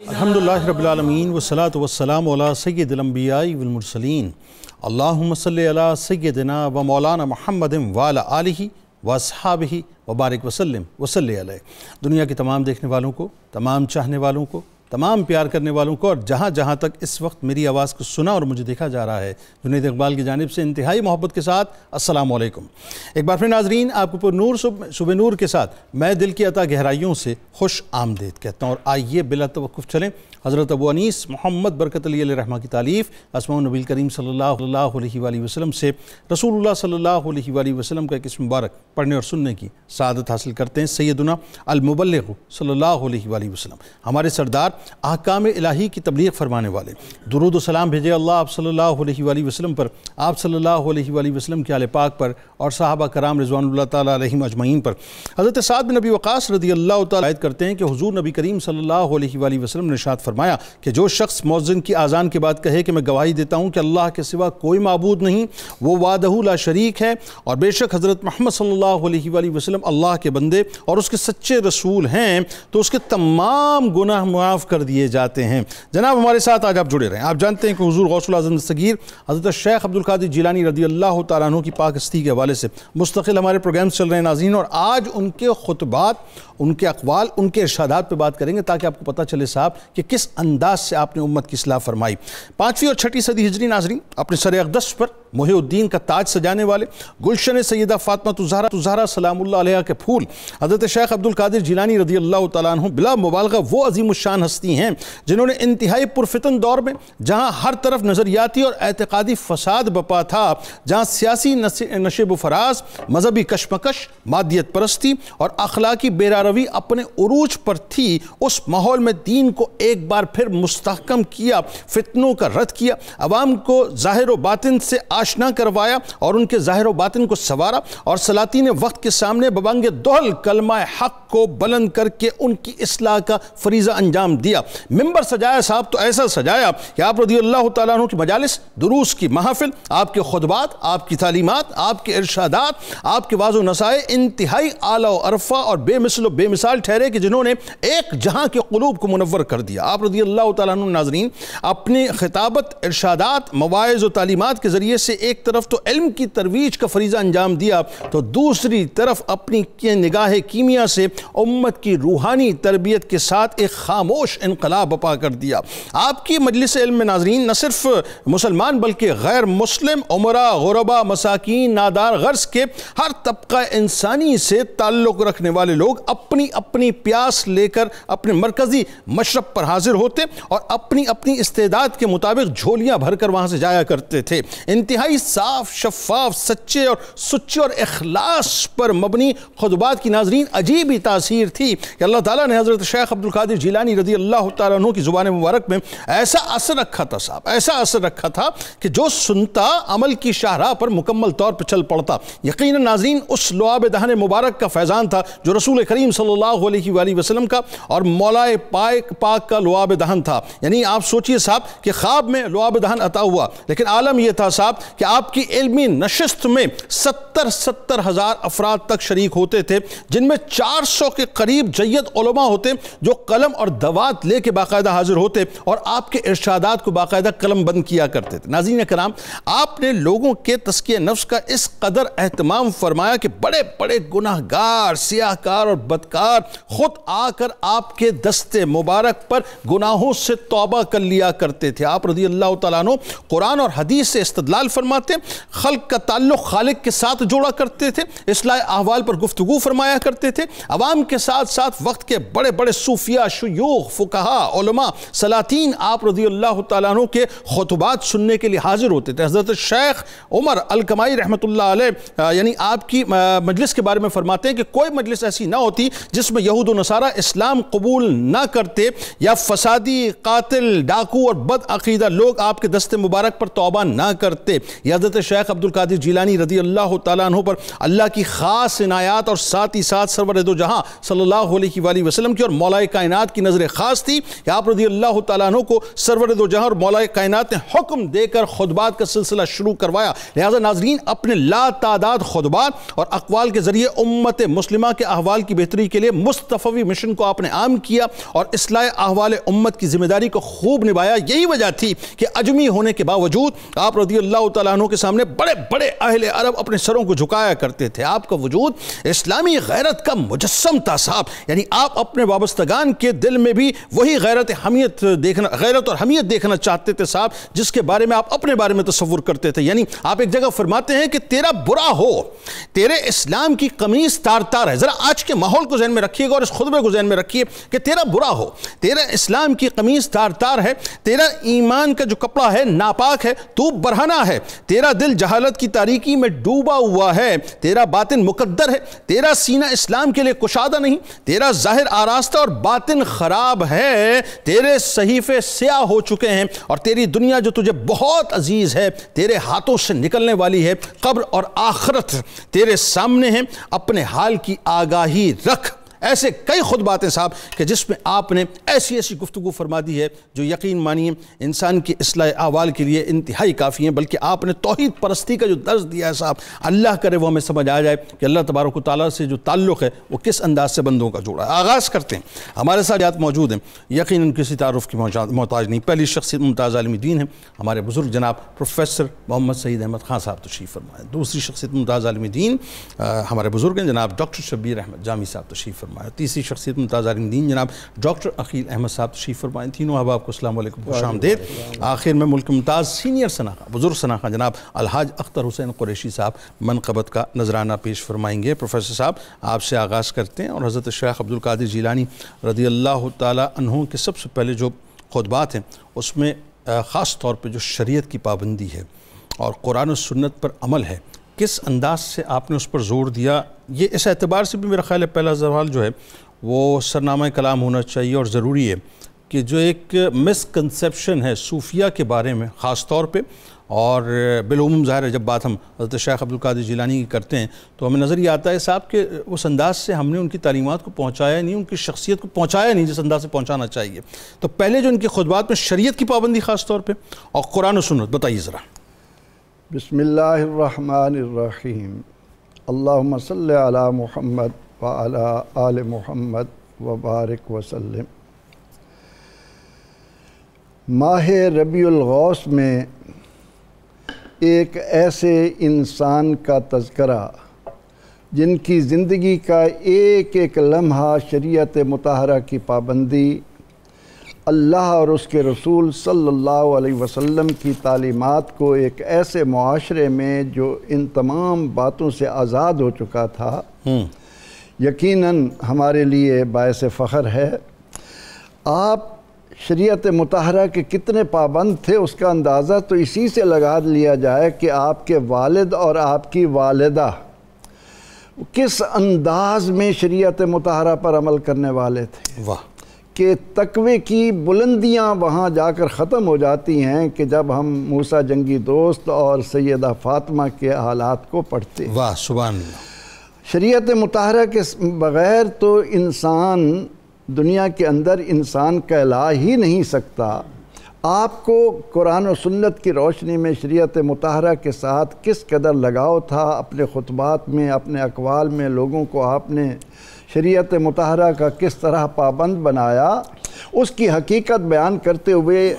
الحمدللہ رب العالمین والصلاة والسلام علی سید الانبیاء والمرسلین اللہم صلی علی سیدنا و مولانا محمد وعلی آلہ و اصحابہ وبارک وسلم وصلی علیہ۔ دنیا کے تمام دیکھنے والوں کو، تمام چاہنے والوں کو، تمام پیار کرنے والوں کو، اور جہاں تک اس وقت میری آواز کو سنا اور مجھے دیکھا جا رہا ہے، جنید اقبال کی جانب سے انتہائی محبت کے ساتھ السلام علیکم۔ ایک بار پھر ناظرین، آپ کو پر نور صبح نور کے ساتھ میں دل کی عطا گہرائیوں سے خوش آمدید کہتا ہوں، اور آئیے بلا توقف چلیں حضرت ابو انیس محمد برکت علی علیہ رحمہ کی تالیف اسماء النبی کریم صلی اللہ علیہ وآلہ وسلم سے رسول اللہ صلی اللہ علیہ وآلہ وسلم کا ایک اسم مبارک پڑھنے اور سننے کی سعادت حاصل کرتے ہیں۔ سیدنا المبلغ صلی اللہ علیہ وآلہ وسلم، ہمارے سردار، احکام الہی کی تبلیغ فرمانے والے، درود و سلام بھیجے اللہ آپ صلی اللہ علیہ وآلہ وسلم پر، آپ صلی اللہ علیہ وآلہ وسلم کے آل پاک پر اور صحابہ کرام رضوان اللہ تعالیٰ علیہم اجمعین پر۔ حضرت سعد بن ابی وقاص رضی اللہ تعالیٰ عائد کرتے ہیں کہ حضور نبی کریم صلی اللہ علیہ وآلہ وسلم نے ارشاد فرمایا کہ جو شخص مؤذن کی آذان کے بعد کہے کہ میں گواہی دیتا ہوں کہ اللہ کے سوا کوئی معبود نہیں، وہ وحدہ لا شریک ہے، اور بے شک حضرت محمد صلی اللہ علیہ وآلہ وسلم اللہ کے بندے اور اس کے سچے رسول ہیں، تو اس کے تمام گناہ معاف کر دیے جاتے ہیں۔ جناب ہمارے ساتھ آج آپ جڑے رہیں۔ آپ جانتے ہیں کہ حضور غوث الاعظم دستگیر حضرت شیخ عبدالقادر جیلانی رضی اللہ تعالیٰ عنہ کی پاک ہستی کے حوالے سے مستقل ہمارے پروگرامز چل رہے ہیں ناظرین، اور آج ان کے خطبات، ان کے اقوال، ان کے ارشادات پہ بات کریں گے تاکہ آپ کو پتہ چلے صاحب کہ کس انداز سے آپ نے امت کی اصلاح فرمائی۔ 5ویں اور 6ٹھی صدی ہجری ناظرین، اپنے سر اقدس پر محی الدین کا تاج سجانے والے، گلشن سیدہ فاطمہ الزہرا سلام اللہ علیہ کے پھول، حضرت شیخ عبدالقادر جیلانی رضی اللہ تعالیٰ عنہ بلا مبالغہ وہ عظیم الشان ہستی ہیں جنہوں نے انتہائی پرفتن دور میں، جہاں ہر طرف نظریاتی اور اعتقادی فساد بپا تھا، جہاں سیاسی نشیب و فراز، مذہبی کشمکش، مادیت پرستی اور اخلاقی بیراروی اپنے عروج پر تھی، اس ماحول میں دین کو ایک بار پھر مستحکم کیا، فتنوں کا رد کیا، عوام کو ظاہر و باطن سے آشنا کروایا اور ان کے ظاہر و باطن کو سنوارا، اور سلاطین وقت کے سامنے ببانگ دہل کلمہ حق کو بلند کر کے ان کی اصلاح کا فریضہ انجام دیا۔ ممبر سجایا صاحب تو ایسا سجایا کہ آپ رضی اللہ تعالیٰ عنہ کی مجالس، دروس کی محافل، آپ کے خطبات، آپ کی تعلیمات، آپ کے ارشادات، آپ کے واعظ و نصائح انتہائی اعلیٰ و عرفہ اور بے مثل و بے مثال ٹھہرے کہ جنہوں نے ایک جہاں کے قلوب کو منور کر دیا۔ آپ رضی اللہ تعالیٰ عنہ ناظرین اپنی خطابت، ارشادات، مواعظ و تعلیمات کے ذریعے سے ایک طرف تو علم کی ترویج کا فریضہ انجام دیا، تو دوسری طرف اپنی نگاہ کیمیا سے امت کی روحانی تربیت کے ساتھ ایک خاموش انقلاب بپا کر دیا۔ آپ کی مجلس علم میں ناظرین نہ صرف مسلمان بلکہ غیر مسلم، عمرہ، غربا، مساکین، نادار غرض کے ہر طبقہ انسانی سے تعلق رکھنے والے لوگ اپنی اپنی پیاس لے کر اپنے مرکزی مشرب پر حاضر ہوتے اور اپنی اپنی استعداد کے مطابق جھولیاں بھر کر وہاں سے جایا کرتے تھے۔ انتہائی صاف، شفاف، سچے اور اخلاص پر مبنی خطبات کی ناظرین عجیب ہی تاثیر تھی کہ اللہ تعالیٰ نے حضرت شیخ عبدالقادر جیلانی رضی اللہ تعالیٰ عنہ کی زبان مبارک میں ایسا اثر رکھا تھا صاحب، ایسا اثر رکھا تھا کہ جو سنتا عمل کی شاہراہ پر مکمل طور پر چل پڑتا۔ یقیناً ناظرین اس لعاب دہن مبارک کا فیضان تھا جو رسول کریم صلی اللہ علیہ وآلہ وسلم کا اور مولائے پاک کا لعاب دہن تھا۔ یعنی آپ سوچئے صاحب کہ خواب میں لعاب دہن عطا ہوا، لیکن عالم یہ تھا صاحب کہ آپ کی علمی نشست میں 70 ہزار افراد تک شریک ہوتے تھے، جن میں 400 کے قریب جید علماء ہوتے جو قلم اور دوات لے کے باقاعدہ حاضر ہوتے اور آپ کے ارشادات کو باقاعدہ قلم بند کیا کرتے تھے۔ ناظرین کرام، آپ نے لوگوں کے تزکیہ نفس کا اس قدر اہتمام فرمایا کہ بڑے بڑے گناہگار، سیاہکار اور بدکار خود آ کر آپ کے دست مبارک پر گناہوں سے توبہ کر لیا کرتے تھے۔ آپ رضی اللہ تعالیٰ عنہ قرآن اور حدیث سے استدلال فرماتے، خلق کا تعلق خالق کے ساتھ جوڑا کرتے تھے، اصلاح احوال پر گفتگو فرمایا کرتے تھے، عوام کے ساتھ ساتھ وقت کے بڑے بڑے صوفیاء، شیوخ، فقہاء، علماء، سلاطین آپ رضی اللہ تعالیٰ عنہ کے خطبات سننے کے لیے حاضر ہوتے تھے۔ حضرت شیخ عمر الکمائی رحمۃ اللہ علیہ یعنی آپ کی مجلس کے بارے میں فرماتے ہیں کہ کوئی مجلس ایسی نہ ہوتی جس میں یہود و نصارہ اسلام قبول نہ کرتے یا فسادی، قاتل، ڈاکو اور بد عقیدہ لوگ آپ کے دست مبارک پر توبہ نہ کرتے۔ یہ حضرت شیخ عبد القادر جیلانی رضی اللہ تعالیٰ عنہ پر اللہ کی خاص عنایات اور ساتھ ہی ساتھ سرور دو جہاں صلی اللہ علیہ وآلہ وسلم کی اور مولا کائنات کی نظر خاص تھی کہ آپ رضی اللہ تعالیٰ عنہ کو سرور دو جہاں اور مولا کائنات نے حکم دے کر خطبات کا سلسلہ شروع کروایا۔ لہٰذا ناظرین، اپنے لا تعداد خطبات اور اقوال کے ذریعے امت مسلمہ کے احوال کی بہتری کے لیے مصطفی مشن کو آپ نے عام کیا اور اصلاح احوال امت کی ذمہ داری کو خوب نبھایا۔ یہی وجہ تھی کہ اجمی ہونے کے باوجود آپ رضی اللہ تعالیٰ عنہ کے سامنے بڑے بڑے اہل عرب اپنے سروں کو جھکایا کرتے تھے۔ آپ کا وجود اسلامی غیرت کا مجسم تھا صاحب، یعنی آپ اپنے وابستگان کے دل میں بھی وہی غیرت اور حمیت دیکھنا چاہتے تھے صاحب، جس کے بارے میں آپ اپنے بارے میں تصور کرتے تھے۔ یعنی آپ ایک جگہ فرماتے ہیں کہ تیرا برا ہو، تیرے اسلام کی قمیص تار تار ہے۔ ذرا آج کے ماحول کو ذہن میں رکھیے گا اور اس خطبے کو ذہن میں رکھیے کہ تیرا برا ہو، تیرا اسلام کی قمیص تار تار ہے، تیرا ایمان کا جو کپڑا ہے ناپاک ہے، تو برہنہ ہے، تیرا دل جہالت کی تاریکی میں ڈوبا ہوا ہے، تیرا باطن مقدر ہے، تیرا سینہ اسلام کے لیے کشادہ نہیں، تیرا ظاہر آراستہ اور باطن خراب ہے، تیرے صحیفے سیاہ ہو چکے ہیں اور تیری دنیا جو تجھے بہت عزیز ہے تیرے ہاتھوں سے نکلنے والی ہے، قبر اور آخرت تیرے سامنے ہیں، اپنے حال کی آگاہی رکھ۔ ایسے کئی خطبات ہیں صاحب کہ جس میں آپ نے ایسی گفتگو فرما دی ہے جو یقین مانیے انسان کی اصلاح احوال کے لیے انتہائی کافی ہیں، بلکہ آپ نے توحید پرستی کا جو درس دیا ہے صاحب، اللہ کرے وہ ہمیں سمجھ آ جائے کہ اللہ تبارک و تعالیٰ سے جو تعلق ہے وہ کس انداز سے بندوں کا جوڑا ہے۔ آغاز کرتے ہیں، ہمارے ساتھ یاد موجود ہیں، یقیناً کسی تعارف کی محتاج نہیں، پہلی شخصیت ممتاز عالم دین ہے ہمارے بزرگ جناب پروفیسر محمد سعید احمد خان صاحب تشریف فرمائے۔ دوسری شخصیت ممتاز عالم دین ہمارے بزرگ ہیں جناب ڈاکٹر شبیر احمد جامی صاحب تشریف فرمائے۔ تیسری شخصیت ممتاز عالم دین جناب ڈاکٹر عقیل احمد صاحب تشریف فرمائیں۔ تینوں احباب کو السلام علیکم، خوش آمدید۔ آخر میں ملک ممتاز سینئر سناخہ بزرگ سناخہ جناب الحاج اختر حسین قریشی صاحب منقبت کا نذرانہ پیش فرمائیں گے۔ پروفیسر صاحب آپ سے آغاز کرتے ہیں اور حضرت شیخ عبد القادر جیلانی رضی اللہ تعالیٰ عنہ کے سب سے پہلے جو خطبات ہیں اس میں خاص طور پہ جو شریعت کی پابندی ہے اور قرآن و سنت پر عمل ہے، کس انداز سے آپ نے اس پر زور دیا، یہ اس اعتبار سے بھی میرا خیال ہے پہلا سوال جو ہے وہ سرنامہ کلام ہونا چاہیے اور ضروری ہے کہ جو ایک مسکنسیپشن ہے صوفیہ کے بارے میں خاص طور پہ، اور بالعموم ظاہر ہے جب بات ہم حضرت شیخ عبد القادر جیلانی کی کرتے ہیں تو ہمیں نظر یہ آتا ہے صاحب کہ اس انداز سے ہم نے ان کی تعلیمات کو پہنچایا نہیں، ان کی شخصیت کو پہنچایا نہیں جس انداز سے پہنچانا چاہیے۔ تو پہلے جو ان کی خطبات میں شریعت کی پابندی خاص طور پہ اور قرآن و سنت، بتائیے ذرا۔ بسم اللہ الرحمن الرحیم، اللہم صلی علی محمد وعلی آل محمد وبارک وسلم۔ ماہ ربیع الاوّل میں ایک ایسے انسان کا تذکرہ جن کی زندگی کا ایک ایک لمحہ شریعت مطہرہ کی پابندی، اللہ اور اس کے رسول صلی اللہ علیہ وسلم کی تعلیمات کو ایک ایسے معاشرے میں جو ان تمام باتوں سے آزاد ہو چکا تھا، یقیناً ہمارے لیے باعث فخر ہے۔ آپ شریعت مطہرہ کے کتنے پابند تھے اس کا اندازہ تو اسی سے لگا لیا جائے کہ آپ کے والد اور آپ کی والدہ کس انداز میں شریعت مطہرہ پر عمل کرنے والے تھے، واہ، کہ تقوی کی بلندیاں وہاں جا کر ختم ہو جاتی ہیں کہ جب ہم موسیٰ جنگی دوست اور سیدہ فاطمہ کے حالات کو پڑھتے ہیں۔ واہ سبحان اللہ۔ شریعت مطہرہ کے بغیر تو انسان دنیا کے اندر انسان کہلا ہی نہیں سکتا۔ آپ کو قرآن و سنت کی روشنی میں شریعت مطہرہ کے ساتھ کس قدر لگاؤ تھا، اپنے خطبات میں، اپنے اقوال میں لوگوں کو آپ نے شریعت مطہرہ کا کس طرح پابند بنایا، اس کی حقیقت بیان کرتے ہوئے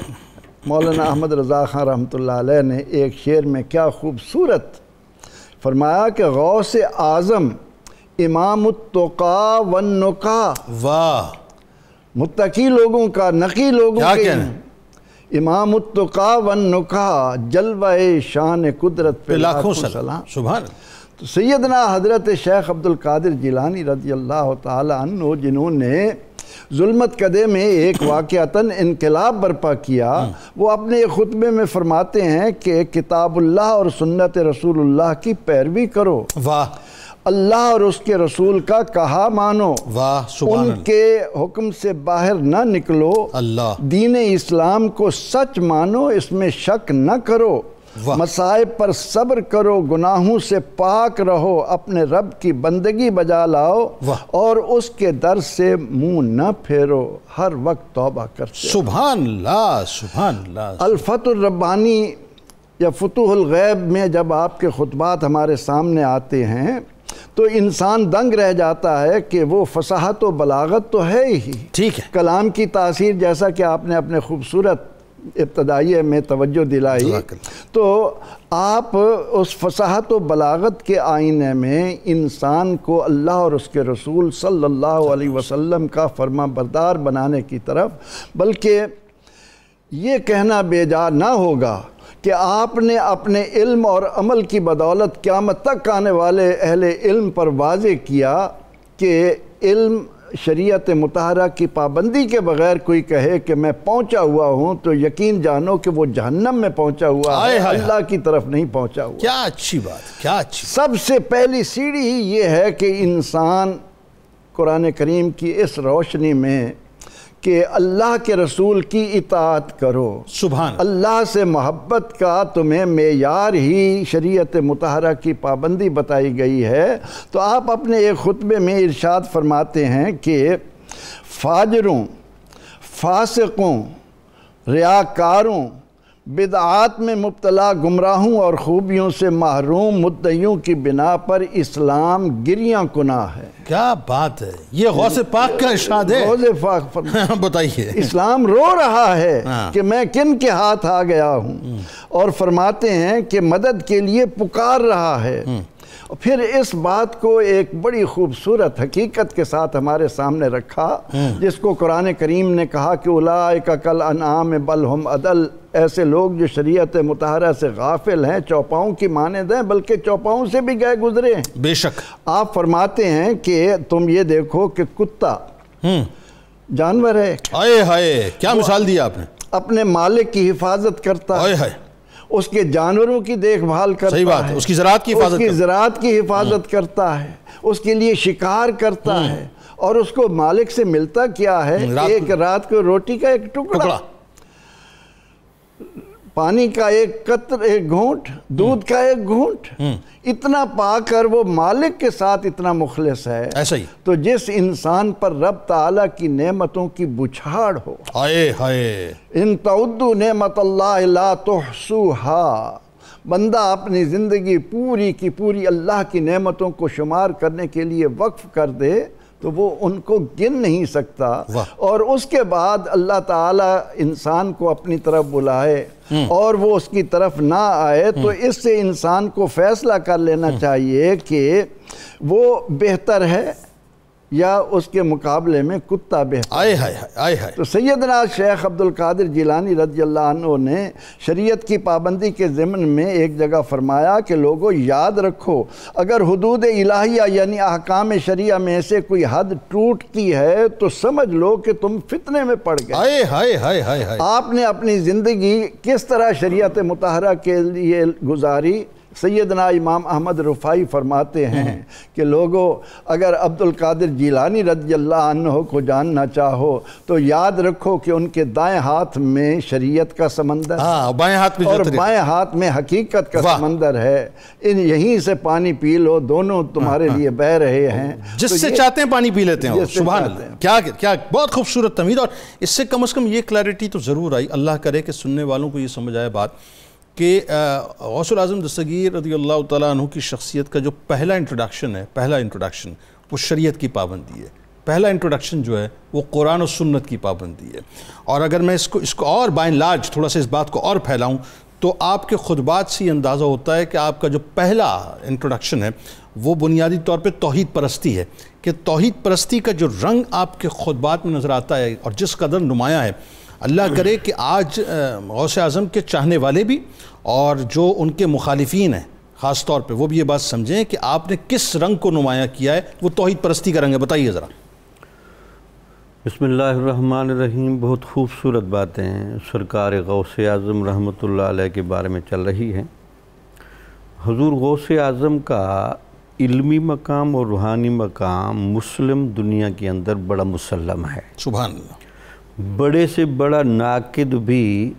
مولانا احمد رضا خان رحمۃ اللہ علیہ نے ایک شعر میں کیا خوبصورت فرمایا کہ غوث اعظم امام التقا والنقا، واہ، متقی لوگوں کا، نقی لوگوں کے امام التقا والنقا، جلوہ شان قدرت پہ لاکھوں سلام۔ سبحان۔ تو سیدنا حضرت شیخ عبد القادر جیلانی رضی اللہ تعالی عنہ جنہوں نے ظلمت قدے میں ایک واقعتاً انقلاب برپا کیا، وہ اپنے خطبے میں فرماتے ہیں کہ کتاب اللہ اور سنت رسول اللہ کی پیروی کرو، واہ، اللہ اور اس کے رسول کا کہا مانو، واہ سبحان، ان کے حکم سے باہر نہ نکلو، اللہ، دین اسلام کو سچ مانو، اس میں شک نہ کرو، مصائب پر صبر کرو، گناہوں سے پاک رہو، اپنے رب کی بندگی بجا لاؤ اور اس کے در سے منہ نہ پھیرو، ہر وقت توبہ کرتے۔ سبحان اللہ، سبحان اللہ۔ الفتح الربانی یا فتوح الغیب میں جب آپ کے خطبات ہمارے سامنے آتے ہیں تو انسان دنگ رہ جاتا ہے کہ وہ فصاحت و بلاغت تو ہے ہی، ٹھیک ہے، کلام کی تاثیر جیسا کہ آپ نے اپنے خوبصورت ابتدائیے میں توجہ دلائی، تو آپ اس فصاحت و بلاغت کے آئینے میں انسان کو اللہ اور اس کے رسول صلی اللہ علیہ وسلم کا فرما بردار بنانے کی طرف، بلکہ یہ کہنا بے جا نہ ہوگا کہ آپ نے اپنے علم اور عمل کی بدولت قیامت تک آنے والے اہل علم پر واضح کیا کہ علم شریعت مطہرہ کی پابندی کے بغیر کوئی کہے کہ میں پہنچا ہوا ہوں تو یقین جانو کہ وہ جہنم میں پہنچا ہوا ہے، اللہ کی طرف نہیں پہنچا ہوا۔ کیا اچھی بات، کیا اچھی بات۔ سب سے پہلی سیڑھی ہی یہ ہے کہ انسان قرآن کریم کی اس روشنی میں کہ اللہ کے رسول کی اطاعت کرو، سبحان اللہ سے محبت کا تمہیں معیار ہی شریعت مطہرہ کی پابندی بتائی گئی ہے، تو آپ اپنے ایک خطبے میں ارشاد فرماتے ہیں کہ فاجروں، فاسقوں، ریاکاروں، بدعات میں مبتلا گمراہوں اور خوبیوں سے محروم مدعیوں کی بنا پر اسلام گریاں کناں ہے۔ کیا بات ہے، یہ غوث پاک کا ارشاد ہے۔ غوث پاک بتائیے۔ اسلام رو رہا ہے کہ میں کن کے ہاتھ آ گیا ہوں، اور فرماتے ہیں کہ مدد کے لیے پکار رہا ہے۔ پھر اس بات کو ایک بڑی خوبصورت حقیقت کے ساتھ ہمارے سامنے رکھا، جس کو قرآن کریم نے کہا کہ اولئک کالانعام بل ہم اضل، ایسے لوگ جو شریعت مطہرہ سے غافل ہیں، چوپاؤں کی مانند ہیں، بلکہ چوپاؤں سے بھی گئے گزرے ہیں۔ بے شک۔ آپ فرماتے ہیں کہ تم یہ دیکھو کہ کتا جانور ہے، آئے ہائے، کیا مثال دی آپ نے، اپنے مالک کی حفاظت کرتا آئے ہے، ہائے، اس کے جانوروں کی دیکھ بھال کرتا ہے، صحیح بات ہے، اس کی زراعت کی حفاظت اس کی زراعت کی حفاظت کرتا ہے، اس کے لیے شکار کرتا ہے، اور اس کو مالک سے ملتا کیا ہے؟ ایک رات کو روٹی کا ایک ٹکڑا، پانی کا ایک قطر، ایک گھونٹ، دودھ کا ایک گھونٹ، اتنا پا کر وہ مالک کے ساتھ اتنا مخلص ہے۔ ایسا ہی تو جس انسان پر رب تعالیٰ کی نعمتوں کی بچھاڑ ہو، آئے ہائے، ان تعدوا نعمت اللہ لا تحصوها، بندہ اپنی زندگی پوری کی پوری اللہ کی نعمتوں کو شمار کرنے کے لیے وقف کر دے تو وہ ان کو گن نہیں سکتا، اور اس کے بعد اللہ تعالیٰ انسان کو اپنی طرف بلائے اور وہ اس کی طرف نہ آئے، تو اس سے انسان کو فیصلہ کر لینا چاہیے کہ وہ بہتر ہے یا اس کے مقابلے میں کتا بہتر۔ آئے ہائے، آئے ہائے۔ تو سیدنا شیخ عبد القادر جیلانی رضی اللہ عنہ نے شریعت کی پابندی کے ضمن میں ایک جگہ فرمایا کہ لوگوں یاد رکھو، اگر حدود الہیہ یعنی احکام شریعہ میں سے کوئی حد ٹوٹتی ہے تو سمجھ لو کہ تم فتنے میں پڑ گئے۔ آئے ہائے ہائے ہائے ہائے۔ آپ نے اپنی زندگی کس طرح شریعت مطہرہ کے لیے گزاری؟ سیدنا امام احمد رفاعی فرماتے ہیں کہ لوگوں اگر عبد القادر جیلانی رضی اللہ عنہ کو جاننا چاہو تو یاد رکھو کہ ان کے دائیں ہاتھ میں شریعت کا سمندر بائیں ہاتھ میں اور بائیں ہاتھ میں حقیقت کا سمندر ہے، یہیں سے پانی پی لو، دونوں تمہارے لیے بہہ رہے ہیں، جس سے چاہتے ہیں پانی پی لیتے ہیں۔ سبحان اللہ، کیا بہت خوبصورت تمہید، اور اس سے کم از کم یہ کلیرٹی تو ضرور آئی، اللہ کرے کہ سننے والوں کو یہ سمجھ آئے بات کہ غوث الاعظم دستگیر رضی اللہ تعالیٰ عنہ کی شخصیت کا جو پہلا انٹروڈکشن وہ شریعت کی پابندی ہے، پہلا انٹروڈکشن جو ہے وہ قرآن و سنت کی پابندی ہے۔ اور اگر میں اس کو اور بائی لارج تھوڑا سا اس بات کو اور پھیلاؤں تو آپ کے خطبات سے یہ اندازہ ہوتا ہے کہ آپ کا جو پہلا انٹروڈکشن ہے وہ بنیادی طور پہ توحید پرستی ہے، کہ توحید پرستی کا جو رنگ آپ کے خطبات میں نظر آتا ہے اور جس قدر نمایاں ہے، اللہ کرے کہ آج غوث اعظم کے چاہنے والے بھی اور جو ان کے مخالفین ہیں خاص طور پہ وہ بھی یہ بات سمجھیں کہ آپ نے کس رنگ کو نمایاں کیا ہے، وہ توحید پرستی کا رنگ ہے۔ بتائیے ذرا۔ بسم اللہ الرحمن الرحیم۔ بہت خوبصورت باتیں سرکار غوث اعظم رحمۃ اللہ علیہ کے بارے میں چل رہی ہیں۔ حضور غوث اعظم کا علمی مقام اور روحانی مقام مسلم دنیا کے اندر بڑا مسلم ہے۔ سبحان اللہ۔ بڑے سے بڑا ناقد بھی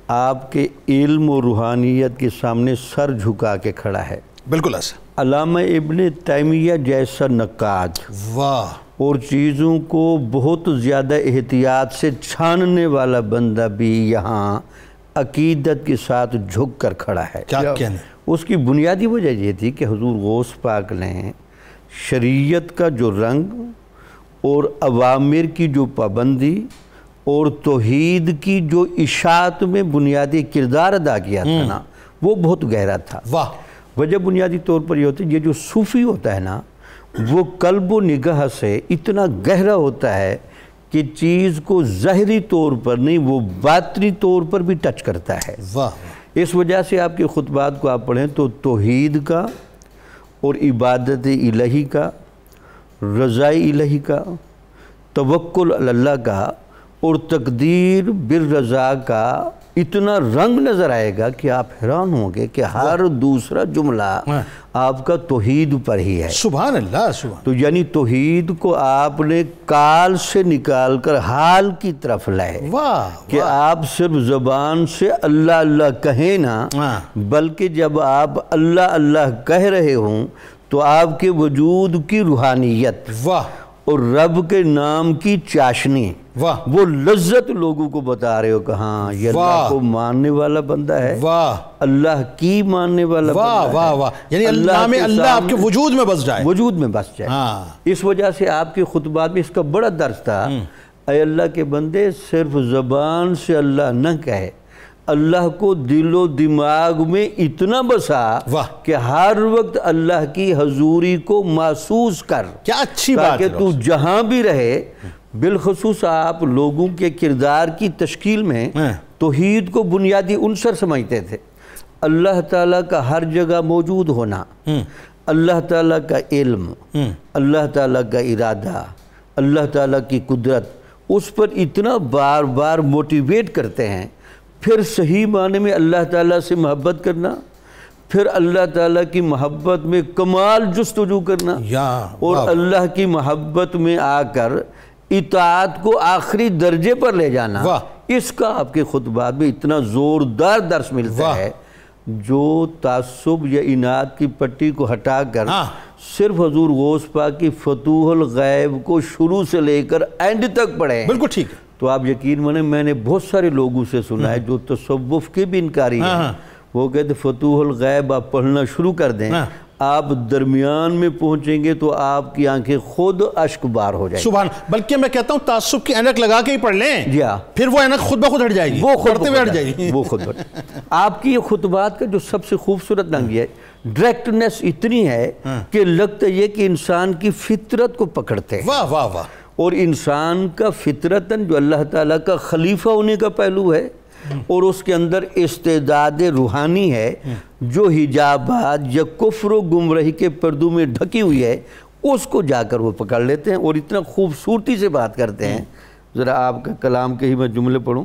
آپ کے علم و روحانیت کے سامنے سر جھکا کے کھڑا ہے۔ بالکل ایسا۔ علامہ ابن تیمیہ جیسا نقاد واہ، اور چیزوں کو بہت زیادہ احتیاط سے چھاننے والا بندہ بھی یہاں عقیدت کے ساتھ جھک کر کھڑا ہے۔ کیا کہنے؟ اس کی بنیادی وجہ یہ تھی کہ حضور غوث پاک نے شریعت کا جو رنگ اور اوامر کی جو پابندی اور توحید کی جو اشاعت میں بنیادی کردار ادا کیا تھا نا، وہ بہت گہرا تھا۔ واہ، وجہ بنیادی طور پر یہ ہوتی ہے، یہ جو صوفی ہوتا ہے نا، وہ قلب و نگاہ سے اتنا گہرا ہوتا ہے کہ چیز کو ظاہری طور پر نہیں، وہ باطنی طور پر بھی ٹچ کرتا ہے۔ واہ، اس وجہ سے آپ کے خطبات کو آپ پڑھیں تو توحید کا اور عبادت الہی کا، رضائی الہی کا، توکل علی اللہ کا اور تقدیر بالرضا کا اتنا رنگ نظر آئے گا کہ آپ حیران ہوں گے کہ ہر دوسرا جملہ آپ کا توحید پر ہی ہے۔ سبحان اللہ، سبحان۔ تو یعنی توحید کو آپ نے کال سے نکال کر حال کی طرف لائے واہ، کہ آپ صرف زبان سے اللہ اللہ کہیں نا، بلکہ جب آپ اللہ اللہ کہہ رہے ہوں تو آپ کے وجود کی روحانیت واہ، اور رب کے نام کی چاشنی، واہ، وہ لذت لوگوں کو بتا رہے ہو کہ ہاں یہ اللہ کو ماننے والا بندہ ہے، واہ، اللہ کی ماننے والا واہ، بندہ ہے، واہ، واہ، یعنی نام اللہ آپ کے وجود میں بس جائے، وجود میں بس جائے۔ ہاں، اس وجہ سے آپ کے خطبات میں اس کا بڑا درس تھا، اے اللہ کے بندے صرف زبان سے اللہ نہ کہے، اللہ کو دل و دماغ میں اتنا بسا کہ ہر وقت اللہ کی حضوری کو محسوس کر، کیا اچھی بات ہے، تاکہ تو جہاں بھی رہے۔ بالخصوص آپ لوگوں کے کردار کی تشکیل میں توحید کو بنیادی عنصر سمجھتے تھے۔ اللہ تعالیٰ کا ہر جگہ موجود ہونا، اللہ تعالیٰ کا علم، اللہ تعالیٰ کا ارادہ، اللہ تعالیٰ کی قدرت، اس پر اتنا بار بار موٹیویٹ کرتے ہیں۔ پھر صحیح معنی میں اللہ تعالیٰ سے محبت کرنا، پھر اللہ تعالیٰ کی محبت میں کمال جستجو کرنا، اور اللہ کی محبت میں آ کر اطاعت کو آخری درجے پر لے جانا۔ اس کا آپ کے خطبات میں اتنا زوردار درس ملتا ہے، جو تعصب یا اناد کی پٹی کو ہٹا کر صرف حضور غوث پاک کی فتوح الغیب کو شروع سے لے کر اینڈ تک پڑھیں۔ بالکل ٹھیک ہے۔ تو آپ یقین مانیں، میں نے بہت سارے لوگوں سے سنا ہے جو تصوف کے بھی انکاری ہیں، وہ کہتے فتوح الغیب آپ پڑھنا شروع کر دیں، آپ درمیان میں پہنچیں گے تو آپ کی آنکھیں خود اشک بار ہو جائیں گی۔ سبحان، بلکہ میں کہتا ہوں تعصب کی اینک لگا کے ہی پڑھ لیں، جی ہاں، پھر وہ اینک خود بخود ہٹ جائے گی، وہ پڑھتے ہوئے ہٹ جائے گی، وہ خود آپ کی یہ خطبات کا جو سب سے خوبصورت رنگ یہ ہے، ڈائریکٹنس اتنی ہے کہ لگتا یہ کہ انسان کی فطرت کو پکڑتے ہیں۔ واہ واہ واہ، اور انسان کا فطرتاً جو اللہ تعالیٰ کا خلیفہ ہونے کا پہلو ہے، اور اس کے اندر استعداد روحانی ہے جو حجابات یا کفر و گمراہی کے پردوں میں ڈھکی ہوئی ہے، اس کو جا کر وہ پکڑ لیتے ہیں اور اتنا خوبصورتی سے بات کرتے ہیں۔ ذرا آپ کا کلام کے ہی میں جملے پڑھوں۔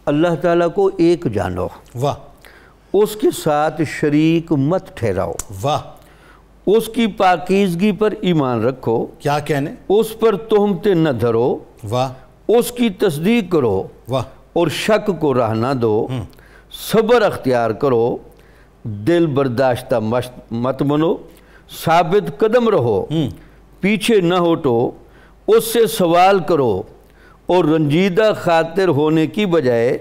اللہ تعالیٰ کو ایک جانو، واہ، اس کے ساتھ شریک مت ٹھہراؤ، واہ، اس کی پاکیزگی پر ایمان رکھو، کیا کہنے، اس پر تہمتیں نہ دھرو، واہ، اس کی تصدیق کرو واہ، اور شک کو راہ نہ دو، صبر اختیار کرو، دل برداشتہ مت بنو، ثابت قدم رہو، پیچھے نہ ہٹو، اس سے سوال کرو اور رنجیدہ خاطر ہونے کی بجائے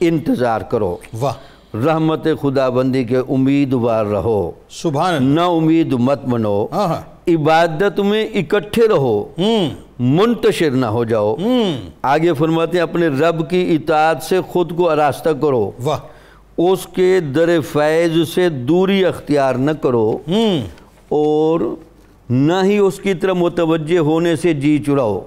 انتظار کرو، واہ، رحمت خدا بندی کے امیدوار رہو، سبحان اللہ، نہ امید مت بنو، عبادت میں اکٹھے رہو، منتشر نہ ہو جاؤ۔ آگے فرماتے ہیں اپنے رب کی اطاعت سے خود کو آراستہ کرو، واہ، اس کے در فیض سے دوری اختیار نہ کرو، اور نہ ہی اس کی طرف متوجہ ہونے سے جی چڑاؤ۔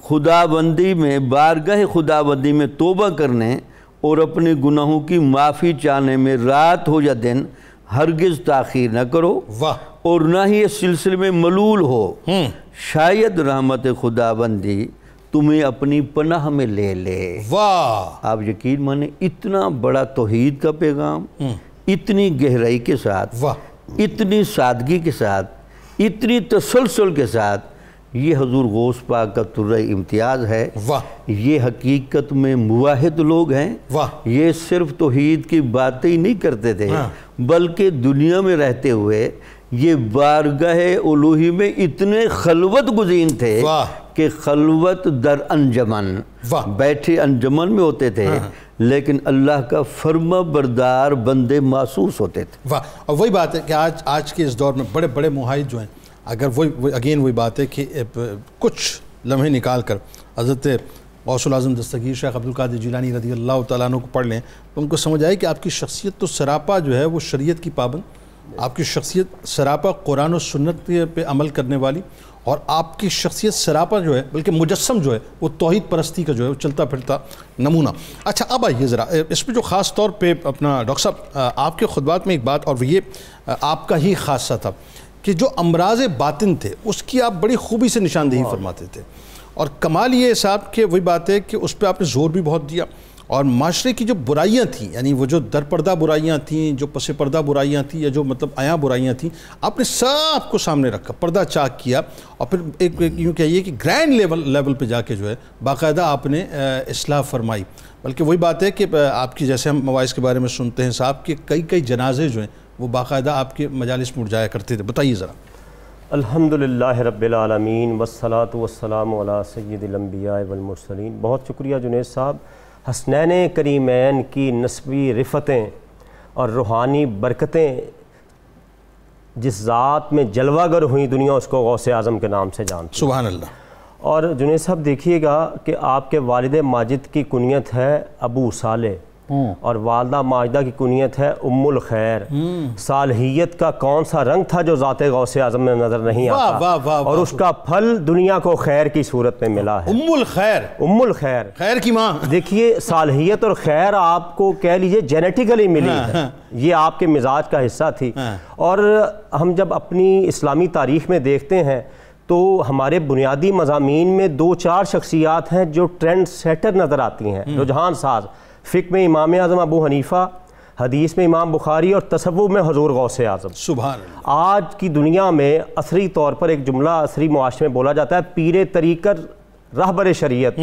خدا بندی میں، بارگاہ خدا بندی میں توبہ کرنے اور اپنے گناہوں کی معافی چاہنے میں رات ہو یا دن ہرگز تاخیر نہ کرو، واہ، اور نہ ہی اس سلسلے میں ملول ہو، شاید رحمت خدا بندی تمہیں اپنی پناہ میں لے لے۔ واہ، آپ یقین مانیں، اتنا بڑا توحید کا پیغام اتنی گہرائی کے ساتھ، واہ، اتنی سادگی کے ساتھ، اتنی تسلسل کے ساتھ یہ حضور غوث پاک کا طرہ امتیاز ہے۔ واہ یہ حقیقت میں موحد لوگ ہیں۔ واہ یہ صرف توحید کی باتیں ہی نہیں کرتے تھے بلکہ دنیا میں رہتے ہوئے یہ بارگاہ الوہی میں اتنے خلوت گزین تھے کہ خلوت در انجمن، بیٹھے انجمن میں ہوتے تھے لیکن اللہ کا فرما بردار بندے محسوس ہوتے تھے۔ واہ، اور وہی بات ہے کہ آج کے اس دور میں بڑے بڑے محاہد جو ہیں، اگر وہی بات ہے کہ کچھ لمحے نکال کر حضرت غوث العظم دستگیر شیخ عبدالقادر جیلانی رضی اللہ تعالیٰ عنہ کو پڑھ لیں تو ان کو سمجھ آئے کہ آپ کی شخصیت تو سراپا جو ہے وہ شریعت کی پابند، آپ کی شخصیت سراپا قرآن و سنت پہ عمل کرنے والی، اور آپ کی شخصیت سراپا جو ہے بلکہ مجسم جو ہے وہ توحید پرستی کا جو ہے وہ چلتا پھرتا نمونہ۔ اچھا اب آئیے ذرا اس پہ جو خاص طور پہ اپنا ڈاکٹر صاحب آپ کے خطبات میں ایک بات، اور یہ آپ کا ہی خاصہ تھا کہ جو امراض باطن تھے اس کی آپ بڑی خوبی سے نشاندہی فرماتے تھے، اور کمال یہ صاحب کہ وہی بات ہے کہ اس پہ آپ نے زور بھی بہت دیا، اور معاشرے کی جو برائیاں تھیں، یعنی وہ جو در پردہ برائیاں تھیں، جو پس پردہ برائیاں تھیں، یا جو مطلب عیاں برائیاں تھیں، آپ نے سب کو سامنے رکھا، پردہ چاک کیا، اور پھر ایک یوں کہیے کہ گرینڈ لیول پہ جا کے جو ہے باقاعدہ آپ نے اصلاح فرمائی۔ بلکہ وہی بات ہے کہ آپ کی جیسے ہم مواعظ کے بارے میں سنتے ہیں صاحب کہ کئی جنازے جو ہیں وہ باقاعدہ آپ کے مجالس میں اٹھ جایا کرتے تھے، بتائیے ذرا۔ الحمدللہ رب العالمین والصلاة والسلام علی سید الانبیاء والمرسلین۔ بہت شکریہ جنید صاحب۔ حسنین کریمین کی نسبی رفتیں اور روحانی برکتیں جس ذات میں جلوہ گر ہوئی دنیا اس کو غوث اعظم کے نام سے جانتی ہے۔ سبحان اللہ۔ اور جنید صاحب دیکھیے گا کہ آپ کے والد ماجد کی کنیت ہے ابو صالح، اور والدہ ماجدہ کی کنیت ہے ام الخیر۔ صالحیت کا کون سا رنگ تھا جو ذات غوث اعظم میں نظر نہیں آتا، اور اس کا پھل دنیا کو خیر کی صورت میں ملا ہے۔ ام الخیر، ام الخیر، خیر کی ماں۔ دیکھیے صالحیت اور خیر آپ کو کہہ لیجئے جینیٹیکلی ملی ہے، یہ آپ کے مزاج کا حصہ تھی۔ اور ہم جب اپنی اسلامی تاریخ میں دیکھتے ہیں تو ہمارے بنیادی مضامین میں 2-4 شخصیات ہیں جو ٹرینڈ سیٹر نظر آتی ہیں، رجحان ساز۔ فقہ میں امام اعظم ابو حنیفہ، حدیث میں امام بخاری، اور تصوف میں حضور غوث اعظم۔ سبحان اللہ۔ آج کی دنیا میں عصری طور پر ایک جملہ عصری معاشرے میں بولا جاتا ہے، پیر طریقت رہبر شریعت۔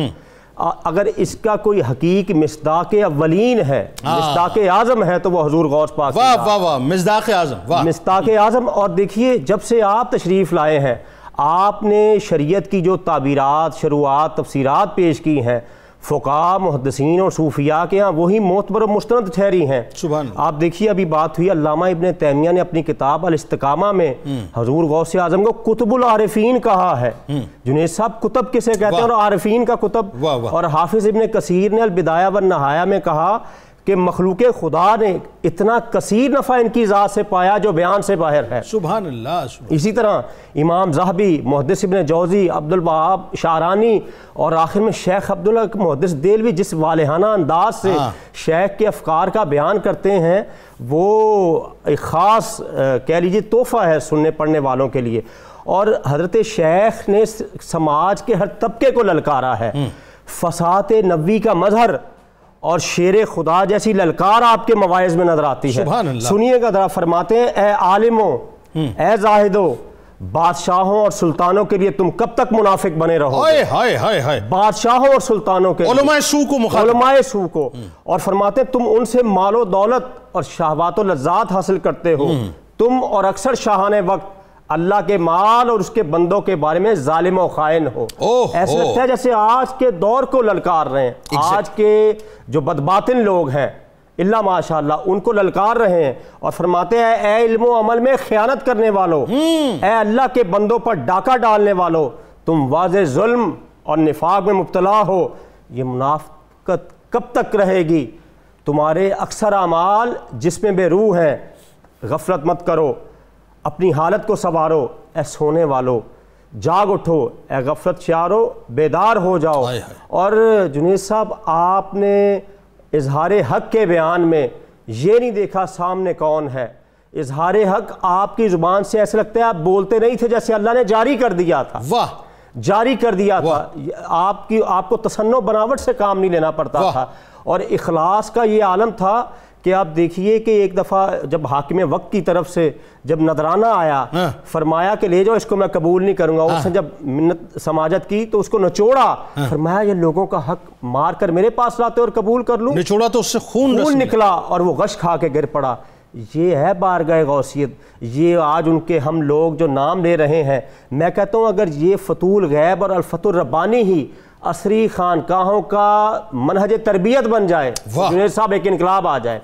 اگر اس کا کوئی حقیق مصداق اولین ہے، مصداق اعظم ہے تو وہ حضور غوث پاک۔ واہ واہ واہ، مصداق اعظم، واہ مصداق اعظم۔ اور دیکھیے جب سے آپ تشریف لائے ہیں آپ نے شریعت کی جو تعبیرات، شروعات، تفسیرات پیش کی ہیں، فقہاء، محدثین اور صوفیاء کے ہاں وہی معتبر و مستند ٹھہری ہیں۔ سبحان اللہ۔ آپ دیکھیے ابھی بات ہوئی، علامہ ابن تیمیہ نے اپنی کتاب الاستقامہ میں حضور غوث اعظم کو کتب العارفین کہا ہے۔ جنید صاحب کتب کسے کہتے ہیں اور عارفین کا کتب؟ اور حافظ ابن کثیر نے البدایہ والنہایہ میں کہا کہ مخلوق خدا نے اتنا کثیر نفع ان کی ذات سے پایا جو بیان سے باہر ہے۔ سبحان اللہ۔ اسی طرح امام ذہبی، محدث ابن جوزی، عبدالوہاب شعرانی، اور آخر میں شیخ عبداللہ محدث دہلوی جس والہانہ انداز سے شیخ کے افکار کا بیان کرتے ہیں وہ ایک خاص کہہ لیجیے تحفہ ہے سننے پڑھنے والوں کے لیے۔ اور حضرت شیخ نے سماج کے ہر طبقے کو للکارا ہے۔ فساد نبوی کا مظہر اور شیر خدا جیسی للکار آپ کے مواعظ میں نظر آتی ہے۔ سنیے گا ذرا، فرماتے ہیں اے عالموں، اے زاہدوں، بادشاہوں اور سلطانوں کے لیے تم کب تک منافق بنے رہو گے؟ بادشاہوں اور سلطانوں کے علماء سو کو مخاطب، علماء سو کو۔ اور فرماتے ہیں تم ان سے مال و دولت اور شہوات و لذات حاصل کرتے ہو، تم اور اکثر شاہان وقت اللہ کے مال اور اس کے بندوں کے بارے میں ظالم و خائن ہو۔ ایسا لگتا ہے جیسے آج کے دور کو للکار رہے ہیں، آج کے جو بدباطن لوگ ہیں اللہ ماشاءاللہ ان کو للکار رہے ہیں، اور فرماتے ہیں اے علم و عمل میں خیانت کرنے والو، اے اللہ کے بندوں پر ڈاکہ ڈالنے والو، تم واضح ظلم اور نفاق میں مبتلا ہو۔ یہ منافقت کب تک رہے گی؟ تمہارے اکثر اعمال جس میں بے روح ہیں۔ غفلت مت کرو، اپنی حالت کو سنوارو، اے سونے والو جاگ اٹھو، اے غفلت شیارو بیدار ہو جاؤ۔ اور جنید صاحب آپ نے اظہار حق کے بیان میں یہ نہیں دیکھا سامنے کون ہے، اظہار حق آپ کی زبان سے ایسے لگتا ہے آپ بولتے نہیں تھے جیسے اللہ نے جاری کر دیا تھا۔ واہ، جاری کر دیا تھا، آپ کو تصنع بناوٹ سے کام نہیں لینا پڑتا تھا، اور اخلاص کا یہ عالم تھا کہ آپ دیکھیے کہ ایک دفعہ جب حاکم وقت کی طرف سے جب نذرانہ آیا، فرمایا کہ لے جاؤ اس کو، میں قبول نہیں کروں گا، اس نے جب منت سماجت کی تو اس کو نچوڑا، فرمایا یہ لوگوں کا حق مار کر میرے پاس لاتے اور قبول کر لوں، نچوڑا تو اس سے خون نکلا اور وہ غش کھا کے گر پڑا۔ یہ ہے بارگاہ غوثیت، یہ آج ان کے ہم لوگ جو نام لے رہے ہیں، میں کہتا ہوں اگر یہ فتول غیب اور الفتح الربانی ہی عصری خانقاہوں کا منہج تربیت بن جائے، جنید صاحب ایک انقلاب آ جائے۔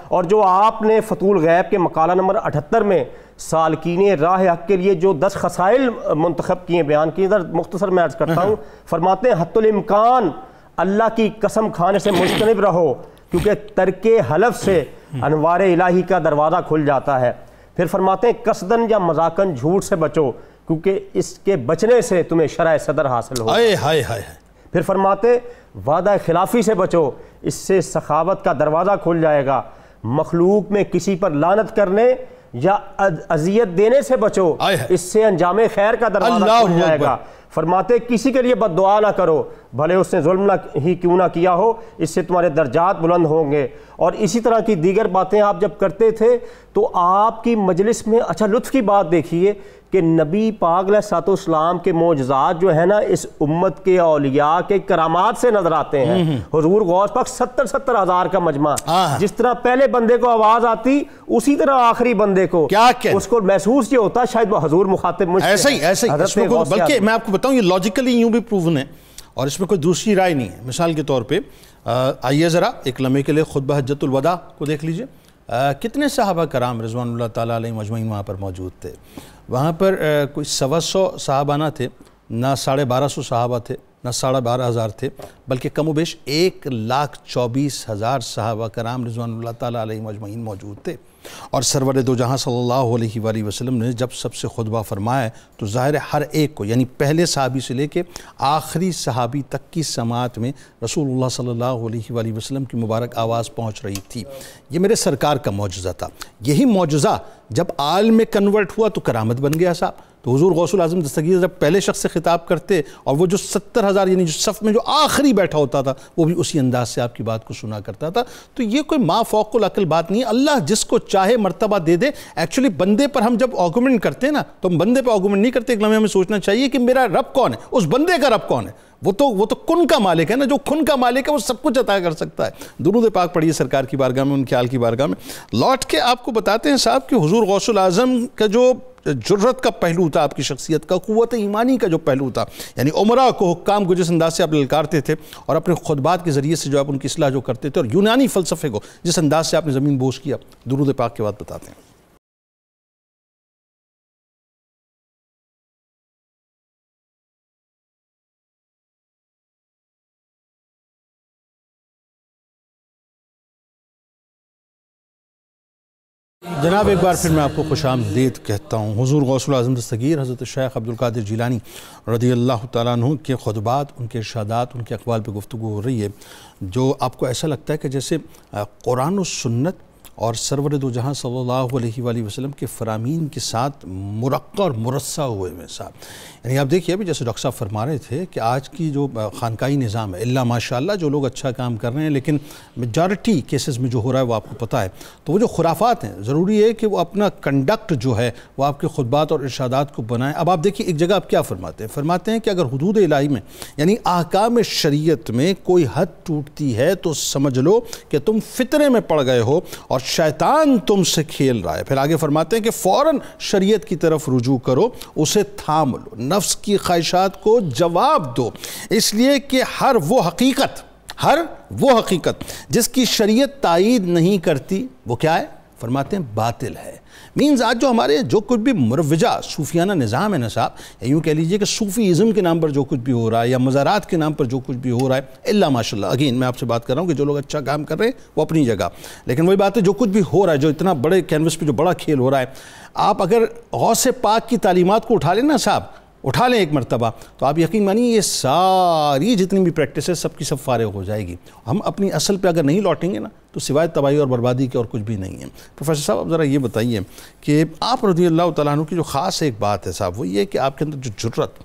اور جو آپ نے فتول غیب کے مقالہ نمبر 78 میں سالکین راہ حق کے لیے جو 10 خصائل منتخب کیے، بیان کیے، ادھر مختصر میں عرض کرتا ہوں، فرماتے ہیں حتی الامکان اللہ کی قسم کھانے سے مجتنب رہو، کیونکہ ترک حلف سے انوار الہی کا دروازہ کھل جاتا ہے۔ پھر فرماتے ہیں قصدن یا مذاکن جھوٹ سے بچو، کیونکہ اس کے بچنے سے تمہیں شرع صدر حاصل ہو۔ پھر فرماتے وعدہ خلافی سے بچو، اس سے سخاوت کا دروازہ کھل جائے گا۔ مخلوق میں کسی پر لعنت کرنے یا اذیت دینے سے بچو، اس سے انجام خیر کا دروازہ کھل جائے گا۔ فرماتے کسی کے لیے بد دعا نہ کرو، بھلے اس نے ظلم ہی کیوں نہ کیا ہو، اس سے تمہارے درجات بلند ہوں گے۔ اور اسی طرح کی دیگر باتیں آپ جب کرتے تھے تو آپ کی مجلس میں اچھا لطف کی بات دیکھیے کہ نبی پاک علیہ الصلوۃ والسلام کے معجزات جو ہے نا اس امت کے اولیاء کے کرامات سے نظر آتے ہیں۔ حضور غوث پاک 70 ہزار کا مجمع، جس طرح پہلے بندے کو آواز آتی اسی طرح آخری بندے کو اس کو محسوس یہ ہوتا شاید وہ حضور مخاطب مجھ سے، ایسا ہی بلکہ میں آپ کو بتاؤں یہ لاجیکلی یوں بھی پروون ہے اور اس میں کوئی دوسری رائے نہیں ہے۔ مثال کے طور پہ آئیے ذرا ایک لمحے کے لیے خطبہ حجۃ الوداع کو دیکھ لیجئے، کتنے صحابہ کرام رضوان اللہ تعالیٰ علیہ مجمعین وہاں پر موجود تھے۔ وہاں پر کوئی 125 صحابہ نہ تھے، نہ 1250 صحابہ تھے، نہ 12,500 تھے، بلکہ کم و بیش 1,24,000 صحابہ کرام رضوان اللہ تعالیٰ علیہ مجمعین موجود تھے۔ اور سرور دو جہاں صلی اللہ علیہ وآلہ وسلم نے جب سب سے خطبہ فرمایا تو ظاہر ہر ایک کو، یعنی پہلے صحابی سے لے کے آخری صحابی تک کی سماعت میں رسول اللہ صلی اللہ علیہ وآلہ وسلم کی مبارک آواز پہنچ رہی تھی۔ یہ میرے سرکار کا معجزہ تھا۔ یہی معجزہ جب عالم میں کنورٹ ہوا تو کرامت بن گیا صاحب۔ تو حضور غوث العظم دستگیر جب پہلے شخص سے خطاب کرتے اور وہ جو 70,000 یعنی جو صف میں جو آخری بیٹھا ہوتا تھا وہ بھی اسی انداز سے آپ کی بات کو سنا کرتا تھا۔ تو یہ کوئی ما فوق العقل بات نہیں ہے، اللہ جس کو چاہے مرتبہ دے دے۔ ایکچولی بندے پر ہم جب آرگومنٹ کرتے ہیں نا تو ہم بندے پر آرگومنٹ نہیں کرتے، ایک لمحے ہمیں سوچنا چاہیے کہ میرا رب کون ہے، اس بندے کا رب کون ہے۔ وہ تو کن کا مالک ہے نا، جو کن کا مالک ہے وہ سب کچھ عطا کر سکتا ہے۔ درود پاک پڑھیے سرکار کی بارگاہ میں، ان کے آل کی بارگاہ میں۔ لوٹ کے آپ کو بتاتے ہیں صاحب کہ حضور غوث العظم کا جو جرت کا پہلو تھا، آپ کی شخصیت کا، قوت ایمانی کا جو پہلو تھا، یعنی عمراء کو، حکام کو جس انداز سے آپ للکارتے تھے اور اپنے خطبات کے ذریعے سے جو آپ ان کی اصلاح جو کرتے تھے، اور یونانی فلسفے کو جس انداز سے آپ نے زمین بوس کیا، درود پاک کے بعد بتاتے ہیں۔ جناب ایک بار پھر میں آپ کو خوش آمدید کہتا ہوں۔ حضور غوث العظم دستگیر حضرت شیخ عبد القادر جیلانی رضی اللہ تعالیٰ عنہ کے خطبات، ان کے ارشادات، ان کے اقوال پہ گفتگو ہو رہی ہے، جو آپ کو ایسا لگتا ہے کہ جیسے قرآن و سنت اور سرور دو جہاں صلی اللہ علیہ وآلہ وسلم کے فرامین کے ساتھ مرقع اور مرصع ہوئے ہیں صاحب۔ یعنی آپ دیکھیے ابھی جیسے ڈاکٹر صاحب فرما رہے تھے کہ آج کی جو خانقاہی نظام ہے، اللہ ماشاءاللہ جو لوگ اچھا کام کر رہے ہیں، لیکن میجارٹی کیسز میں جو ہو رہا ہے وہ آپ کو پتہ ہے، تو وہ جو خرافات ہیں ضروری ہے کہ وہ اپنا کنڈکٹ جو ہے وہ آپ کے خطبات اور ارشادات کو بنائیں۔ اب آپ دیکھیے ایک جگہ آپ کیا فرماتے ہیں، فرماتے ہیں کہ اگر حدود الہی میں یعنی احکام شریعت میں کوئی حد ٹوٹتی ہے تو سمجھ لو کہ تم فطرے میں پڑ گئے ہو اور شیطان تم سے کھیل رہا ہے۔ پھر آگے فرماتے ہیں کہ فوراً شریعت کی طرف رجوع کرو، اسے تھام لو، نفس کی خواہشات کو جواب دو، اس لیے کہ ہر وہ حقیقت جس کی شریعت تائید نہیں کرتی وہ کیا ہے؟ فرماتے ہیں باطل ہے۔ مینز آج جو ہمارے جو کچھ بھی مروجہ صوفیانہ نظام ہے نا صاحب، یا یوں کہہ لیجئے کہ صوفی ازم کے نام پر جو کچھ بھی ہو رہا ہے یا مزارات کے نام پر جو کچھ بھی ہو رہا ہے، اللہ ماشاءاللہ اگین میں آپ سے بات کر رہا ہوں کہ جو لوگ اچھا کام کر رہے ہیں وہ اپنی جگہ، لیکن وہی بات ہے جو کچھ بھی ہو رہا ہے، جو اتنا بڑے کینوس پہ جو بڑا کھیل ہو رہا ہے، آپ اگر غوث پاک کی تعلیمات کو اٹھا لیں نا صاحب، اٹھا لیں ایک مرتبہ، تو آپ یقین مانیے یہ ساری جتنی بھی پریکٹس ہے سب کی سب فارغ ہو جائے گی۔ ہم اپنی اصل پہ اگر نہیں لوٹیں گے نا تو سوائے تباہی اور بربادی کے اور کچھ بھی نہیں ہے۔ پروفیسر صاحب اب ذرا یہ بتائیے کہ آپ رضی اللہ تعالیٰ عنہ کی جو خاص ایک بات ہے صاحب، وہ یہ کہ آپ کے اندر جو جرت،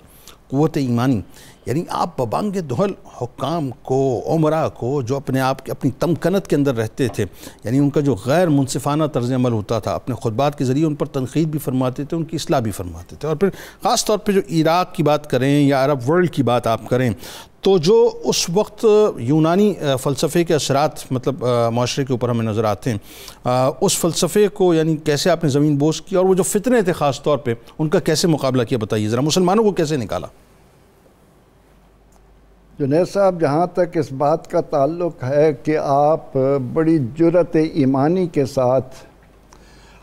قوت ایمانی، یعنی آپ ببانگ دہل حکام کو، عمراء کو، جو اپنے آپ کی اپنی تمکنت کے اندر رہتے تھے، یعنی ان کا جو غیر منصفانہ طرز عمل ہوتا تھا، اپنے خطبات کے ذریعے ان پر تنقید بھی فرماتے تھے، ان کی اصلاح بھی فرماتے تھے. اور پھر خاص طور پہ جو عراق کی بات کریں یا عرب ورلڈ کی بات آپ کریں تو جو اس وقت یونانی فلسفے کے اثرات مطلب معاشرے کے اوپر ہمیں نظر آتے ہیں، اس فلسفے کو یعنی کیسے آپ نے زمین بوس کی، اور وہ جو فتنے تھے خاص طور پہ ان کا کیسے مقابلہ کیا، بتائیے ذرا، مسلمانوں کو کیسے نکالا؟ جنید صاحب، جہاں تک اس بات کا تعلق ہے کہ آپ بڑی جرأت ایمانی کے ساتھ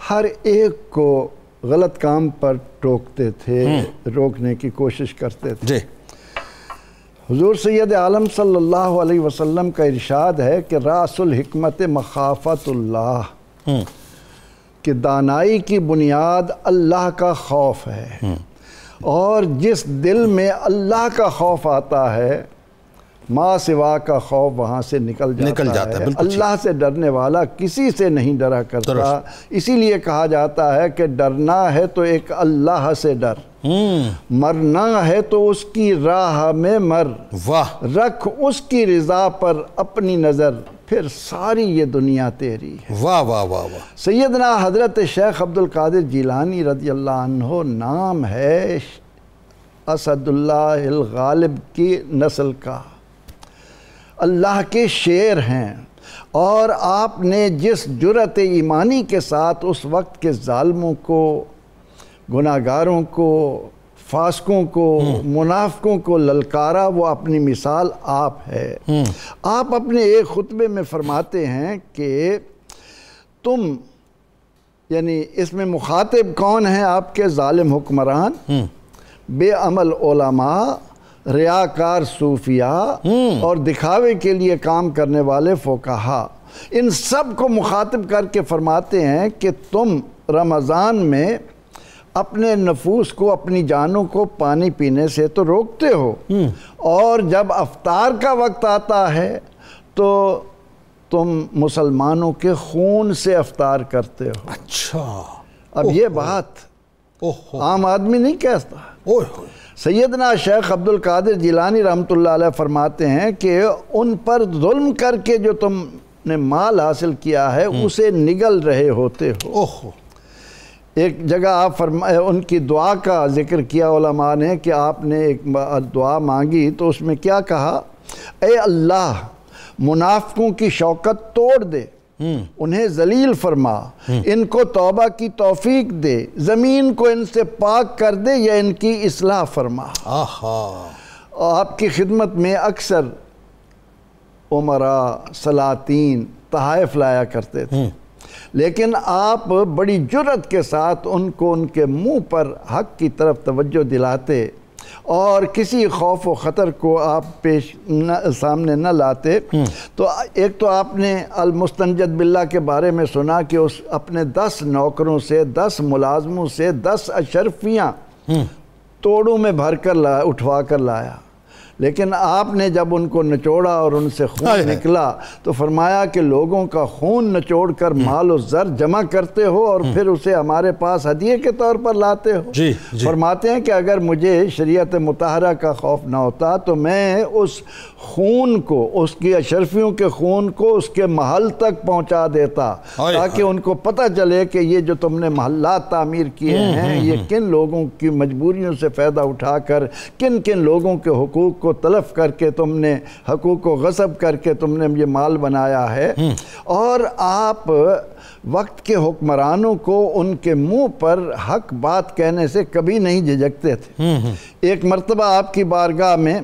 ہر ایک کو غلط کام پر ٹوکتے تھے، روکنے کی کوشش کرتے تھے. جی. حضور سید عالم صلی اللہ علیہ وسلم کا ارشاد ہے کہ راس الحکمت مخافت اللہ، کہ دانائی کی بنیاد اللہ کا خوف ہے، اور جس دل میں اللہ کا خوف آتا ہے ماں سوا کا خوف وہاں سے نکل جاتا ہے. اللہ سے ڈرنے والا کسی سے نہیں ڈرا کرتا. اسی لیے کہا جاتا ہے کہ ڈرنا ہے تو ایک اللہ سے ڈر، مرنا ہے تو اس کی راہ میں مر، رکھ اس کی رضا پر اپنی نظر، پھر ساری یہ دنیا تیری ہے. واہ واہ واہ واہ. سیدنا حضرت شیخ عبد القادر جیلانی رضی اللہ عنہ نام ہے اسد اللہ الغالب کی نسل کا، اللہ کے شیر ہیں. اور آپ نے جس جرأت ایمانی کے ساتھ اس وقت کے ظالموں کو، گناہگاروں کو، فاسقوں کو، منافقوں کو للکارا، وہ اپنی مثال آپ ہے. آپ اپنے ایک خطبے میں فرماتے ہیں کہ تم، یعنی اس میں مخاطب کون ہیں؟ آپ کے ظالم حکمران، بے عمل علماء، ریاکار صوفیاء، اور دکھاوے کے لیے کام کرنے والے فقہا، ان سب کو مخاطب کر کے فرماتے ہیں کہ تم رمضان میں اپنے نفوس کو، اپنی جانوں کو پانی پینے سے تو روکتے ہو، اور جب افطار کا وقت آتا ہے تو تم مسلمانوں کے خون سے افطار کرتے ہو. اچھا. اب یہ بات عام آدمی نہیں کہتا. سیدنا شیخ عبد القادر جیلانی رحمۃ اللہ علیہ فرماتے ہیں کہ ان پر ظلم کر کے جو تم نے مال حاصل کیا ہے اسے نگل رہے ہوتے ہو. ایک جگہ آپ ان کی دعا کا ذکر کیا علماء نے کہ آپ نے ایک دعا مانگی تو اس میں کیا کہا؟ اے اللہ، منافقوں کی شوکت توڑ دے، انہیں ذلیل فرما، ان کو توبہ کی توفیق دے، زمین کو ان سے پاک کر دے یا ان کی اصلاح فرما. آپ کی خدمت میں اکثر عمراء، سلاطین تحائف لایا کرتے تھے، لیکن آپ بڑی جرأت کے ساتھ ان کو ان کے منہ پر حق کی طرف توجہ دلاتے، اور کسی خوف و خطر کو آپ سامنے نہ لاتے. تو ایک تو آپ نے المستنجد باللہ کے بارے میں سنا کہ اس اپنے 10 نوکروں سے، 10 ملازموں سے 10 اشرفیاں توڑوں میں بھر کر اٹھوا کر لایا، لیکن آپ نے جب ان کو نچوڑا اور ان سے خون نکلا تو فرمایا کہ لوگوں کا خون نچوڑ کر مال و زر جمع کرتے ہو اور پھر اسے ہمارے پاس ہدیے کے طور پر لاتے ہو. فرماتے ہیں کہ اگر مجھے شریعت مطہرہ کا خوف نہ ہوتا تو میں اس خون کو، اس کی اشرفیوں کے خون کو اس کے محل تک پہنچا دیتا، تاکہ ان کو پتہ چلے کہ یہ جو تم نے محلات تعمیر کیے ہیں یہ کن لوگوں کی مجبوریوں سے فائدہ اٹھا کر، کن کن لوگوں کے حقوق کو تلف کر کے تم نے، حقوق کو غصب کر کے تم نے یہ مال بنایا ہے. اور آپ وقت کے حکمرانوں کو ان کے منہ پر حق بات کہنے سے کبھی نہیں جھجکتے تھے. ایک مرتبہ آپ کی بارگاہ میں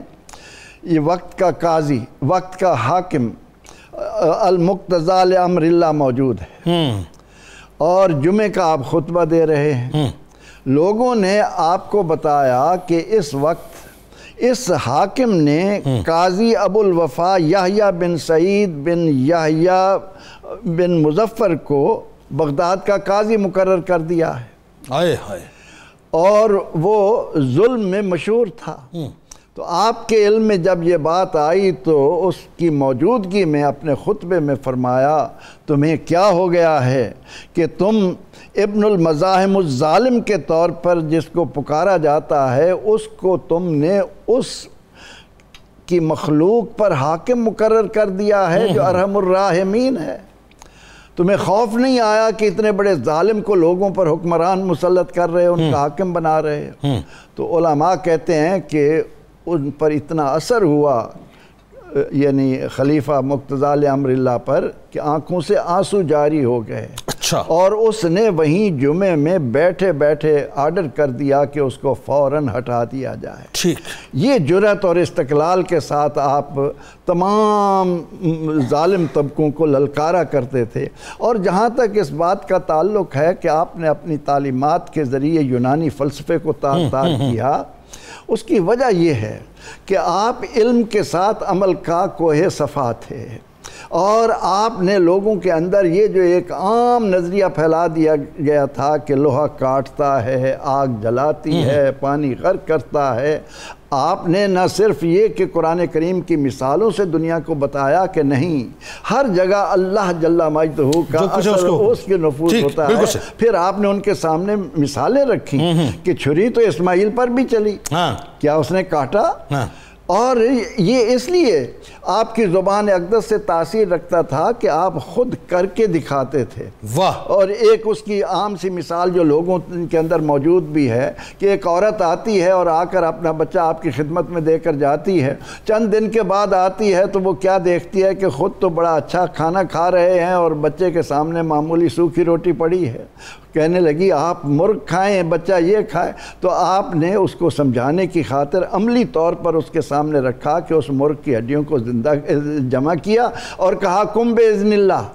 یہ وقت کا قاضی، وقت کا حاکم، المقتضی لامر اللہ موجود ہے، اور جمعے کا آپ خطبہ دے رہے ہیں. لوگوں نے آپ کو بتایا کہ اس وقت اس حاکم نے قاضی ابو الوفا یحییٰ بن سعید بن یحییٰ بن مظفر کو بغداد کا قاضی مقرر کر دیا ہے، اور وہ ظلم میں مشہور تھا. تو آپ کے علم میں جب یہ بات آئی تو اس کی موجودگی میں اپنے خطبے میں فرمایا تمہیں کیا ہو گیا ہے کہ تم ابن المزاحم الظالم کے طور پر جس کو پکارا جاتا ہے اس کو تم نے اس کی مخلوق پر حاکم مقرر کر دیا ہے جو ارحم الراحمین ہے۔ تمہیں خوف نہیں آیا کہ اتنے بڑے ظالم کو لوگوں پر حکمران مسلط کر رہے، ان کا حاکم بنا رہے؟ تو علماء کہتے ہیں کہ ان پر اتنا اثر ہوا یعنی خلیفہ مقتضی امر اللہ پر کہ آنکھوں سے آنسو جاری ہو گئے۔ اچھا۔ اور اس نے وہیں جمعے میں بیٹھے بیٹھے آرڈر کر دیا کہ اس کو فوراً ہٹا دیا جائے۔ ٹھیک۔ یہ جرأت اور استقلال کے ساتھ آپ تمام ظالم طبقوں کو للکارا کرتے تھے۔ اور جہاں تک اس بات کا تعلق ہے کہ آپ نے اپنی تعلیمات کے ذریعے یونانی فلسفے کو تار تار کیا، اس کی وجہ یہ ہے کہ آپ علم کے ساتھ عمل کا کوہ صفا تھے، اور آپ نے لوگوں کے اندر یہ جو ایک عام نظریہ پھیلا دیا گیا تھا کہ لوہا کاٹتا ہے، آگ جلاتی ہے، پانی غرق کرتا ہے، آپ نے نہ صرف یہ کہ قرآن کریم کی مثالوں سے دنیا کو بتایا کہ نہیں، ہر جگہ اللہ جل مجدہ کا اثر اس کے نفوذ ہوتا ہے، پھر آپ نے ان کے سامنے مثالیں رکھی کہ چھری تو اسماعیل پر بھی چلی، کیا اس نے کاٹا؟ اور یہ اس لیے آپ کی زبان اقدس سے تاثیر رکھتا تھا کہ آپ خود کر کے دکھاتے تھے۔ واہ۔ اور ایک اس کی عام سی مثال جو لوگوں کے اندر موجود بھی ہے کہ ایک عورت آتی ہے اور آ کر اپنا بچہ آپ کی خدمت میں دے کر جاتی ہے، چند دن کے بعد آتی ہے تو وہ کیا دیکھتی ہے کہ خود تو بڑا اچھا کھانا کھا رہے ہیں اور بچے کے سامنے معمولی سوکھی روٹی پڑی ہے۔ کہنے لگی آپ مرغ کھائیں، بچہ یہ کھائے۔ تو آپ نے اس کو سمجھانے کی خاطر عملی طور پر اس کے سامنے رکھا کہ اس مرغ کی ہڈیوں کو زندہ جمع کیا اور کہا کم باذن اللہ،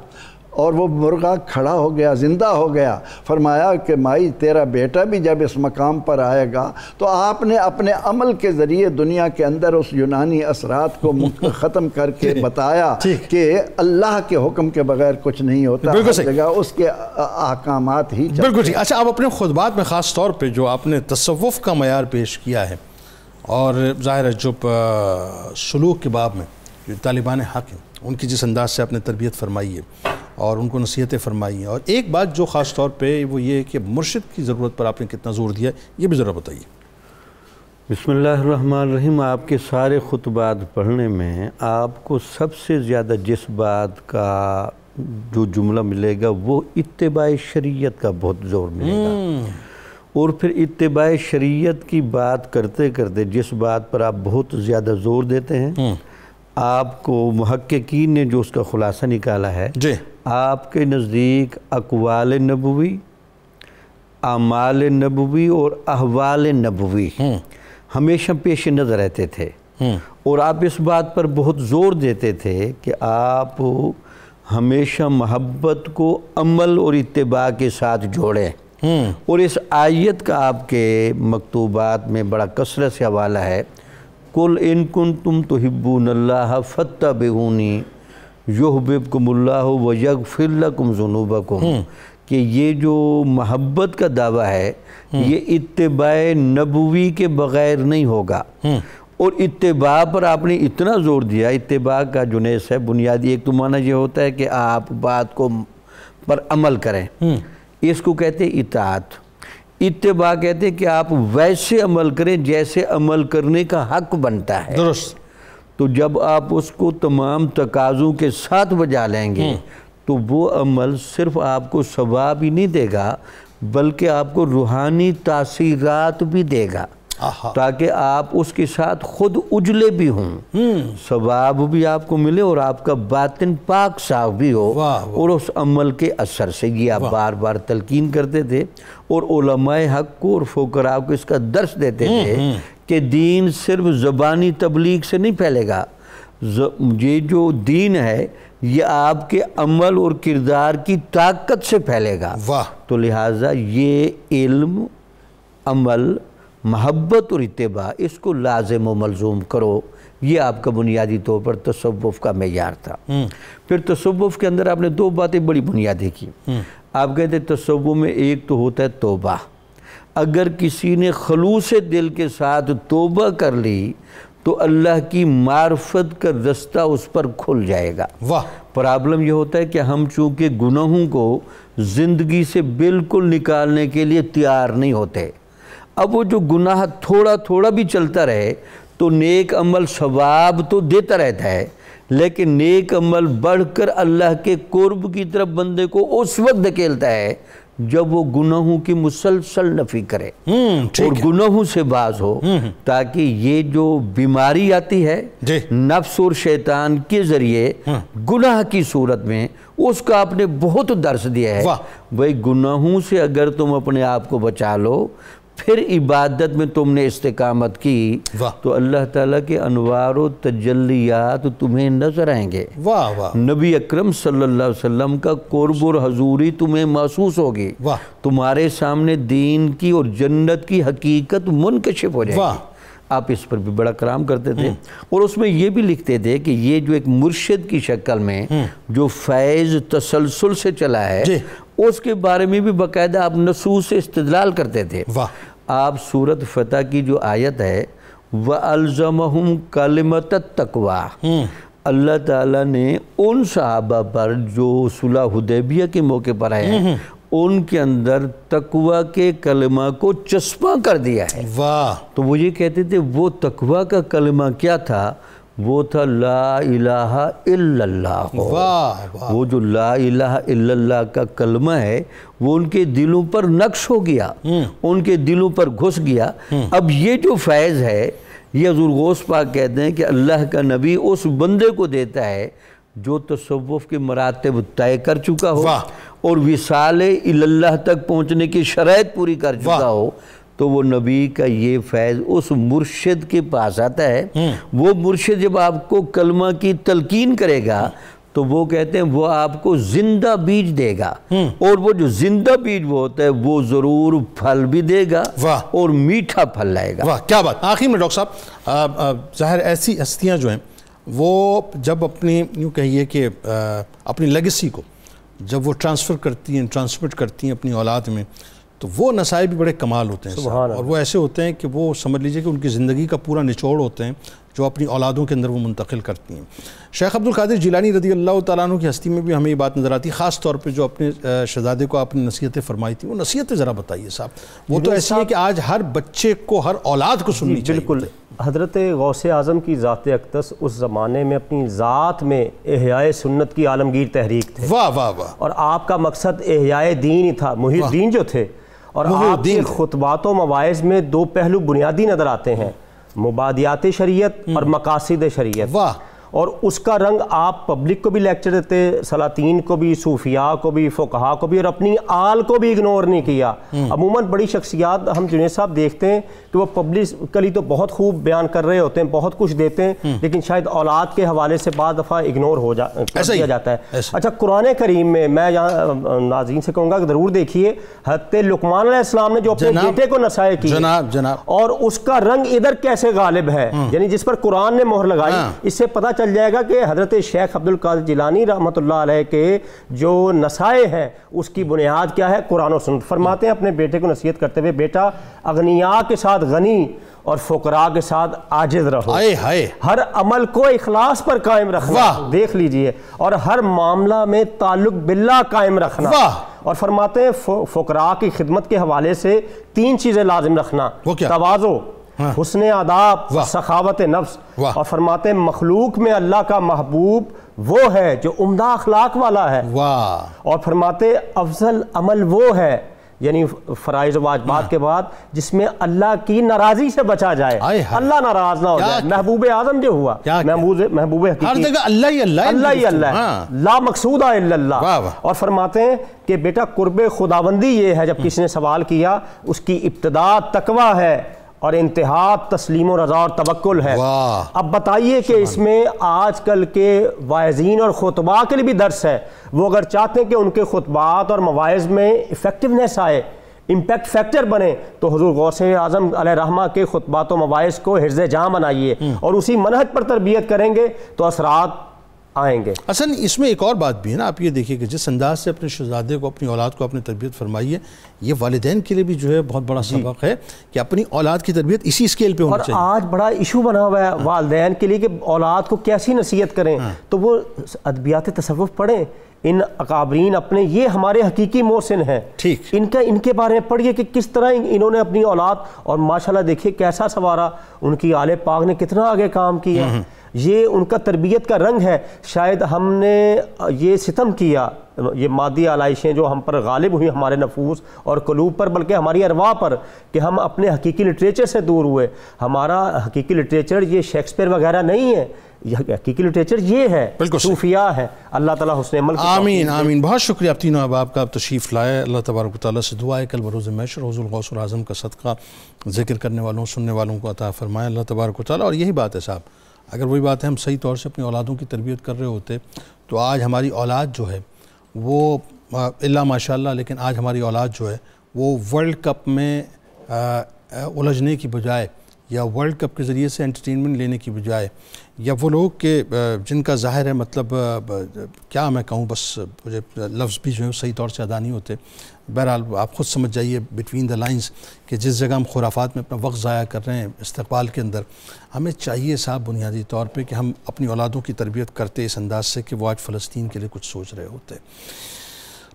اور وہ مرغہ کھڑا ہو گیا، زندہ ہو گیا۔ فرمایا کہ مائی تیرا بیٹا بھی جب اس مقام پر آئے گا، تو آپ نے اپنے عمل کے ذریعے دنیا کے اندر اس یونانی اثرات کو ختم کر کے بتایا کہ اللہ کے حکم کے بغیر کچھ نہیں ہوتا، ہر جگہ اس کے احکامات ہی چلتے ہیں۔ بالکل ٹھیک۔ اچھا، آپ اپنے خطبات میں خاص طور پہ جو آپ نے تصوف کا معیار پیش کیا ہے، اور ظاہر ہے جو سلوک کے باب میں جو طالبان حق ہیں ان کی جس انداز سے آپ نے تربیت فرمائی ہے اور ان کو نصیحتیں فرمائی ہیں، اور ایک بات جو خاص طور پہ وہ یہ ہے کہ مرشد کی ضرورت پر آپ نے کتنا زور دیا ہے، یہ بھی ذرا بتائیے۔ بسم اللہ الرحمن الرحیم۔ آپ کے سارے خطبات پڑھنے میں آپ کو سب سے زیادہ جس بات کا جو جملہ ملے گا وہ اتباع شریعت کا بہت زور ملے گا، اور پھر اتباع شریعت کی بات کرتے کرتے جس بات پر آپ بہت زیادہ زور دیتے ہیں، آپ کو محققین نے جو اس کا خلاصہ نکالا ہے، آپ کے نزدیک اقوال نبوی، اعمال نبوی اور احوال نبوی ہمیشہ پیش نظر رہتے تھے، اور آپ اس بات پر بہت زور دیتے تھے کہ آپ ہمیشہ محبت کو عمل اور اتباع کے ساتھ جوڑیں، اور اس آیت کا آپ کے مکتوبات میں بڑا کثرت سے حوالہ ہے، قُلْ إِن كُنْتُمْ تُحِبُّونَ اللَّهَ فَاتَّبِعُونِي يُحْبِبْكُمُ اللَّهُ وَيَغْفِرْ لَكُمْ ذُنُوبَكُمْ، کہ یہ جو محبت کا دعویٰ ہے یہ اتباع نبوی کے بغیر نہیں ہوگا، اور اتباع پر آپ نے اتنا زور دیا۔ اتباع کا جو نیس ہے بنیادی ایک تو معنی یہ ہوتا ہے کہ آپ بات کو پر عمل کریں، اس کو کہتے ہیں اطاعت۔ اتباع کہتے ہیں کہ آپ ویسے عمل کریں جیسے عمل کرنے کا حق بنتا ہے۔ درست۔ تو جب آپ اس کو تمام تقاضوں کے ساتھ بجا لیں گے تو وہ عمل صرف آپ کو ثواب ہی نہیں دے گا بلکہ آپ کو روحانی تاثیرات بھی دے گا، تاکہ آپ اس کے ساتھ خود اجلے بھی ہوں، ثواب بھی آپ کو ملے اور آپ کا باطن پاک صاف بھی ہو، اور اس عمل کے اثر سے یہ آپ بار بار تلقین کرتے تھے، اور علماء حق کو اور فقراء کو اس کا درس دیتے تھے کہ دین صرف زبانی تبلیغ سے نہیں پھیلے گا، یہ جو دین ہے یہ آپ کے عمل اور کردار کی طاقت سے پھیلے گا۔ تو لہٰذا یہ علم، عمل، محبت اور اتباع اس کو لازم و ملزوم کرو، یہ آپ کا بنیادی طور پر تصوف کا معیار تھا۔ پھر تصوف کے اندر آپ نے دو باتیں بڑی بنیادی کی۔ آپ کہتے ہیں تصوف میں ایک تو ہوتا ہے توبہ، اگر کسی نے خلوص دل کے ساتھ توبہ کر لی تو اللہ کی معرفت کا رستہ اس پر کھل جائے گا۔ پرابلم یہ ہوتا ہے کہ ہم چونکہ گناہوں کو زندگی سے بالکل نکالنے کے لیے تیار نہیں ہوتے، اب وہ جو گناہ تھوڑا تھوڑا بھی چلتا رہے تو نیک عمل ثواب تو دیتا رہتا ہے، لیکن نیک عمل بڑھ کر اللہ کے قرب کی طرف بندے کو اس وقت دھکیلتا ہے جب وہ گناہوں کی مسلسل نفی کرے اور گناہوں سے باز ہو، تاکہ یہ جو بیماری آتی ہے نفس اور شیطان کے ذریعے گناہ کی صورت میں، اس کا آپ نے بہت درس دیا ہے۔ بھئی گناہوں سے اگر تم اپنے آپ کو بچا لو، پھر عبادت میں تم نے استقامت کی، تو اللہ تعالیٰ کے انوار و تجلیات تمہیں نظر آئیں گے۔ نبی اکرم صلی اللہ علیہ وسلم کا قرب اور حضوری تمہیں محسوس ہوگی، تمہارے سامنے دین کی اور جنت کی حقیقت منکشف ہو جائے گی۔ آپ اس پر بھی بڑا کلام کرتے تھے، اور اس میں یہ بھی لکھتے تھے کہ یہ جو ایک مرشد کی شکل میں جو فیض تسلسل سے چلا ہے، اس کے بارے میں بھی باقاعدہ آپ نصوص سے استدلال کرتے تھے۔ آپ سورۃ فتح کی جو آیت ہے وَأَلْزَمَهُمْ كَلِمَةَ التَّقْوَى، اللہ تعالیٰ نے ان صحابہ پر جو صلح حدیبیہ کے موقع پر آئے ہیں، ان کے اندر تقوی کے کلمہ کو چسپاں کر دیا ہے۔ تو وہ یہ کہتے تھے وہ تقوی کا کلمہ کیا تھا؟ وہ تھا لا الہ الا اللہ۔ وہ جو لا الہ الا اللہ کا کلمہ ہے وہ ان کے دلوں پر نقش ہو گیا، ان کے دلوں پر گھس گیا۔ اب یہ جو فیض ہے، یہ حضور غوث پاک کہتے ہیں کہ اللہ کا نبی اس بندے کو دیتا ہے جو تصوف کے مراتب طے کر چکا ہو اور وصال اللہ تک پہنچنے کی شرائط پوری کر چکا ہو، تو وہ نبی کا یہ فیض اس مرشد کے پاس آتا ہے۔ وہ مرشد جب آپ کو کلمہ کی تلقین کرے گا تو وہ کہتے ہیں وہ آپ کو زندہ بیج دے گا، اور وہ جو زندہ بیج وہ ہوتا ہے وہ ضرور پھل بھی دے گا اور میٹھا پھل لائے گا۔ کیا بات! آخر میں ڈاکٹر صاحب، ظاہر ایسی ہستیاں جو ہیں وہ جب اپنی یوں کہیے کہ اپنی لیگیسی کو جب وہ ٹرانسفر کرتی ہیں، ٹرانسمٹ کرتی ہیں اپنی اولاد میں، تو وہ نصائب بھی بڑے کمال ہوتے ہیں، اور وہ ایسے ہوتے ہیں کہ وہ سمجھ لیجئے کہ ان کی زندگی کا پورا نچوڑ ہوتے ہیں جو اپنی اولادوں کے اندر وہ منتقل کرتی ہیں۔ شیخ عبدالقادر جیلانی رضی اللہ تعالیٰ عنہ کی ہستی میں بھی ہمیں یہ بات نظر آتی ہے، خاص طور پہ جو اپنے شہزادے کو آپ نے نصیحتیں فرمائی تھیں، وہ نصیحتیں ذرا بتائیے صاحب۔ وہ تو ایسی ہے کہ آج ہر بچے کو، ہر اولاد کو سننی چاہیے۔ بالکل، حضرت غوث اعظم کی ذات اقدس اس زمانے میں اپنی ذات میں احیاء سنت کی عالمگیر تحریک تھے، اور آپ کا مقصد احیاء دین ہی تھا۔ محی الدین جو تھے، اور آپ کے خطبات و مواعظ میں دو پہلو بنیادی نظر آتے ہیں، مبادیات شریعت اور مقاصد شریعت، اور اس کا رنگ آپ پبلک کو بھی لیکچر دیتے، سلاطین کو بھی، صوفیاء کو بھی، فقہاء کو بھی، اور اپنی آل کو بھی اگنور نہیں کیا۔ عموماً بڑی شخصیات ہم جنید صاحب دیکھتے ہیں کہ وہ پبلکلی تو بہت خوب بیان کر رہے ہوتے ہیں، بہت کچھ دیتے ہیں، لیکن شاید اولاد کے حوالے سے بعض دفعہ اگنور ہو دیا جاتا ہے۔ اچھا، قرآن کریم میں میں یہاں ناظرین سے کہوں گا کہ ضرور دیکھیے حضرت لقمان علیہ السلام نے جو اپنے بیٹے کو نصیحت کی، اور اس کا رنگ ادھر کیسے غالب ہے، یعنی جس پر قرآن نے مہر لگائی، اس سے پتہ چل جائے گا کہ حضرت شیخ عبدالقادر جیلانی رحمۃ اللہ علیہ کے جو نصائح ہیں اس کی بنیاد کیا ہے؟ قرآن و سنت۔ فرماتے ہیں اپنے بیٹے کو نصیحت کرتے ہوئے، بیٹا اغنیاء کے ساتھ غنی اور فقراء کے ساتھ عاجز رہو، ہر عمل کو اخلاص پر قائم رکھنا، دیکھ لیجئے، اور ہر معاملہ میں تعلق باللہ قائم رکھنا، اور فرماتے ہیں فقراء کی خدمت کے حوالے سے 3 چیزیں لازم رکھنا، تواضع، حسن آداب، سخاوت نفس، اور فرماتے ہیں مخلوق میں اللہ کا محبوب وہ ہے جو عمدہ اخلاق والا ہے، اور فرماتے افضل عمل وہ ہے، یعنی فرائض و واجبات کے بعد، جس میں اللہ کی ناراضی سے بچا جائے، اللہ ناراض نہ ہو جائے۔ محبوب اعظم جو ہوا، محبوب حقیقی اللہ ہی اللہ ہے، لا مقصود الا اللہ۔ اور فرماتے ہیں کہ بیٹا قرب خداوندی یہ ہے، جب کسی نے سوال کیا، اس کی ابتدا تقوی ہے اور انتہا تسلیم و رضا اور توکل ہے۔ اب بتائیے کہ اس میں آج کل کے واعظین اور خطباء کے لیے بھی درس ہے، وہ اگر چاہتے ہیں کہ ان کے خطبات اور مواعظ میں افیکٹونیس آئے، امپیکٹ فیکٹر بنے، تو حضور غوث اعظم علیہ رحمہ کے خطبات و مواعظ کو حرز جاں بنائیے، اور اسی منہج پر تربیت کریں گے تو اثرات آئیں گے۔ اصل اس میں ایک اور بات بھی ہے نا، آپ یہ دیکھیے کہ جس انداز سے اپنے شہزادے کو، اپنی اولاد کو اپنی تربیت فرمائی ہے، یہ والدین کے لیے بھی جو ہے بہت بڑا سبق ہے کہ اپنی اولاد کی تربیت اسی اسکیل پہ ہونی چاہیے۔ اور آج بڑا ایشو بنا ہوا ہے والدین کے لیے کہ اولاد کو کیسی نصیحت کریں، تو وہ ادبیات تصوف پڑھیں، ان اکابرین اپنے، یہ ہمارے حقیقی محسن ہیں. ٹھیک. ان کے بارے میں پڑھیے کہ کس طرح انہوں نے اپنی اولاد، اور ماشاءاللہ دیکھیے کیسا سنوارا، ان کی آل پاک نے کتنا آگے کام کیا. یہ ان کا تربیت کا رنگ ہے. شاید ہم نے یہ ستم کیا، یہ مادی آلائشیں جو ہم پر غالب ہوئی ہمارے نفوس اور قلوب پر، بلکہ ہماری ارواح پر، کہ ہم اپنے حقیقی لٹریچر سے دور ہوئے. ہمارا حقیقی لٹریچر یہ شیکسپیئر وغیرہ نہیں ہے، یہ حقیقی لٹریچر یہ ہے، صوفیاء ہے. اللہ تعالیٰ حسن عمل. آمین آمین. بہت شکریہ آپ تینوں احباب کا، آپ تشریف لائے. اللہ تبارک و تعالیٰ سے دعا ہے کل بروز محشر حضور غوث الاعظم کا صدقہ ذکر کرنے والوں سننے والوں کو عطا فرمائے اللہ تبارک و تعالیٰ. اور یہی بات ہے صاحب، اگر وہی بات ہے ہم صحیح طور سے اپنی اولادوں کی تربیت کر رہے ہوتے تو آج ہماری اولاد جو ہے وہ اللہ ماشاءاللہ، لیکن آج ہماری اولاد جو ہے وہ ورلڈ کپ میں الجھنے کی بجائے، یا ورلڈ کپ کے ذریعے سے انٹرٹینمنٹ لینے کی بجائے، یا وہ لوگ کہ جن کا ظاہر ہے مطلب کیا میں کہوں، بس مجھے لفظ بھی جو ہے صحیح طور سے ادا نہیں ہوتے. بہرحال آپ خود سمجھ جائیے بٹوین دا لائنز کہ جس جگہ ہم خرافات میں اپنا وقت ضائع کر رہے ہیں استقبال کے اندر، ہمیں چاہیے صاحب بنیادی طور پہ کہ ہم اپنی اولادوں کی تربیت کرتے اس انداز سے کہ وہ آج فلسطین کے لیے کچھ سوچ رہے ہوتے.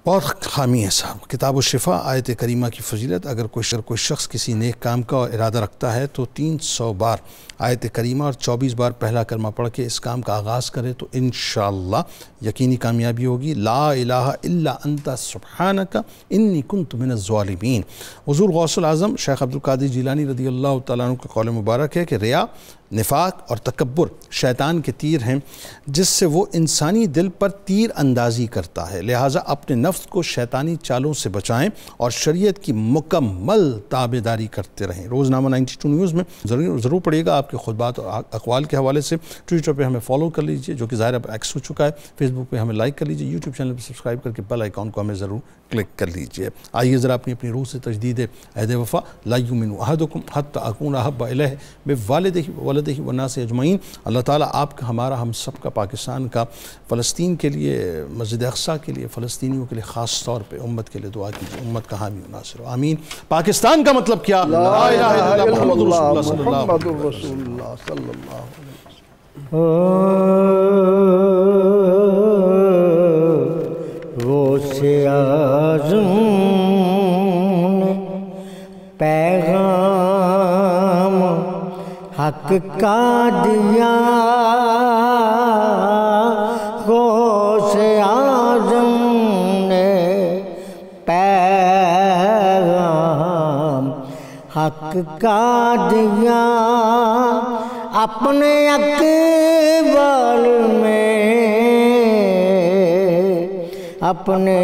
بہت خامی ہے صاحب. کتاب الشفا آیت کریمہ کی فضیلت، اگر کوئی شخص کسی نیک کام کا ارادہ رکھتا ہے تو 300 بار آیت کریمہ اور 24 بار پہلا کلمہ پڑھ کے اس کام کا آغاز کرے تو انشاءاللہ یقینی کامیابی ہوگی. لا الہ الا انت سبحانک انی کنت من الظالمین. حضور غوث الاعظم شیخ عبدالقادر جیلانی رضی اللہ تعالیٰ عنہ کا قول مبارک ہے کہ ریا، نفاق اور تکبر شیطان کے تیر ہیں جس سے وہ انسانی دل پر تیر اندازی کرتا ہے. لہٰذا اپنے نفس کو شیطانی چالوں سے بچائیں اور شریعت کی مکمل تابعداری کرتے رہیں. روزنامہ 92 نیوز میں ضرور پڑھیے گا. آپ کے خطبات اور اقوال کے حوالے سے ٹویٹر پہ ہمیں فالو کر لیجئے، جو کہ ظاہر اب ایکس ہو چکا ہے. فیس بک پہ ہمیں لائک کر لیجئے، یوٹیوب چینل پہ سبسکرائب کر کے بیل آئیکن کو ہمیں ضرور کلک کر لیجئے. آئیے ذرا اپنی روح سے تجدید عہد وفا. لا یؤمن احدکم حتی اکون احب الیہ بوالدہ وولدہ والناس اجمعین. اللہ تعالیٰ آپ کا، ہمارا، ہم سب کا، پاکستان کا، فلسطین کے لیے، مسجد اقصیٰ کے لیے، فلسطینیوں کے لیے خاص طور پہ امت کے لیے دعا کیجیے. امت کا حامی و ناصر. آمین. پاکستان کا مطلب کیا؟ لا الہ الا اللہ محمد رسول اللہ صلی اللہ علیہ وسلم. غوث اعظم نے پیغام حق کا دیا. غوث اعظم نے پیغام حق کا دیا. اپنے اقبال میں، اپنے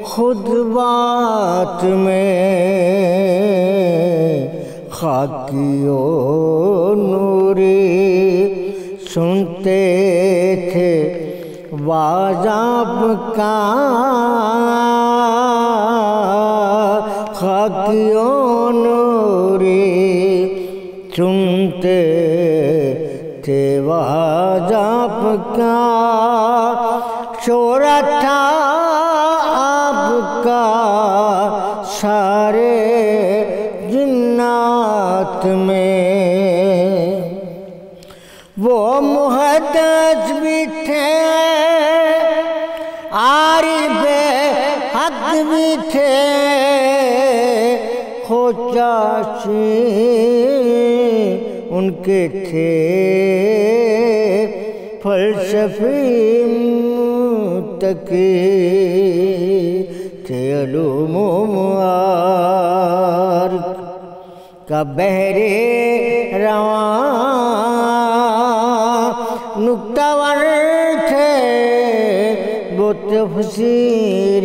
خطبات میں خاکی و نوری سنتے تھے واز آپ کا. خاکی و نوری سنتے تھے واز آپ کا. شورا تھا آپ کا سارے جنات میں. وہ محدث بھی تھے، عارف حق بھی تھے، خوچاشی ان کے تھے، فلسفی متقی تھے. علوم و معارف کا بحر رواں نکتہ ور تھے. وہ تفسیر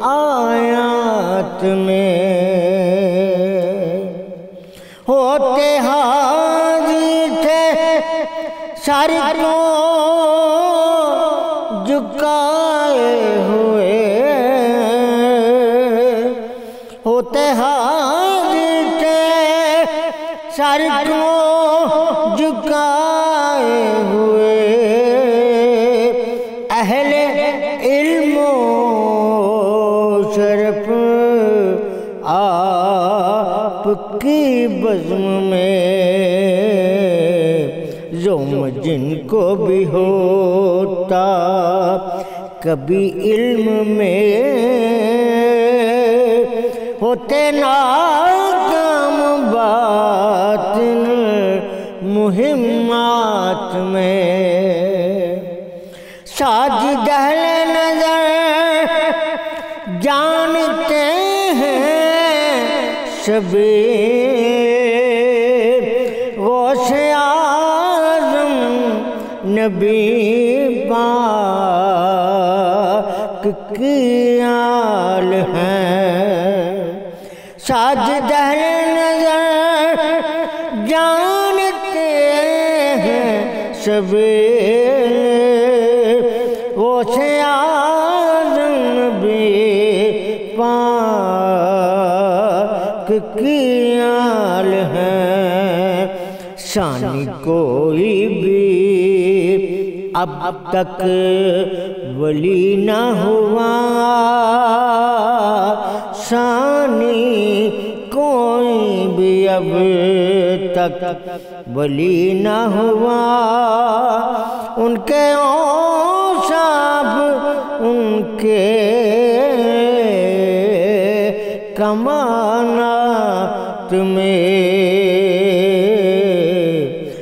آیات میں ہوتے حاضر تھے. سر کو جھکائے ہوئے ہوتے حاضر تھے. سر کو جھکائے ہوئے اہل علم و شرف آپ کی بزم میں. زوم جن کو بھی ہوتا کبھی علم میں ہوتے ناکام باطن مہمات میں ساجد اہل نظر جانتے ہیں سبھی غوث اعظم نبی پاک کی آل ہیں ساجد اہل نظر جانتے ہیں سبھی غوث اعظم نبی پاک کی آل ہیں ثانی کوئی بھی اب تک ولی نہ ہوا ثانی کوئی بھی اب تک ولی نہ ہوا ان کے اوصاف ان کے کمانات میں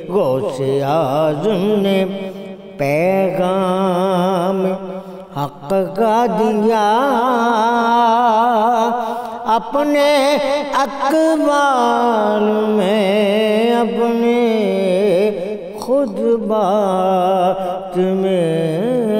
غوث اعظم نے پیغام حق کا دیا اپنے اقوال میں اپنے خطبات میں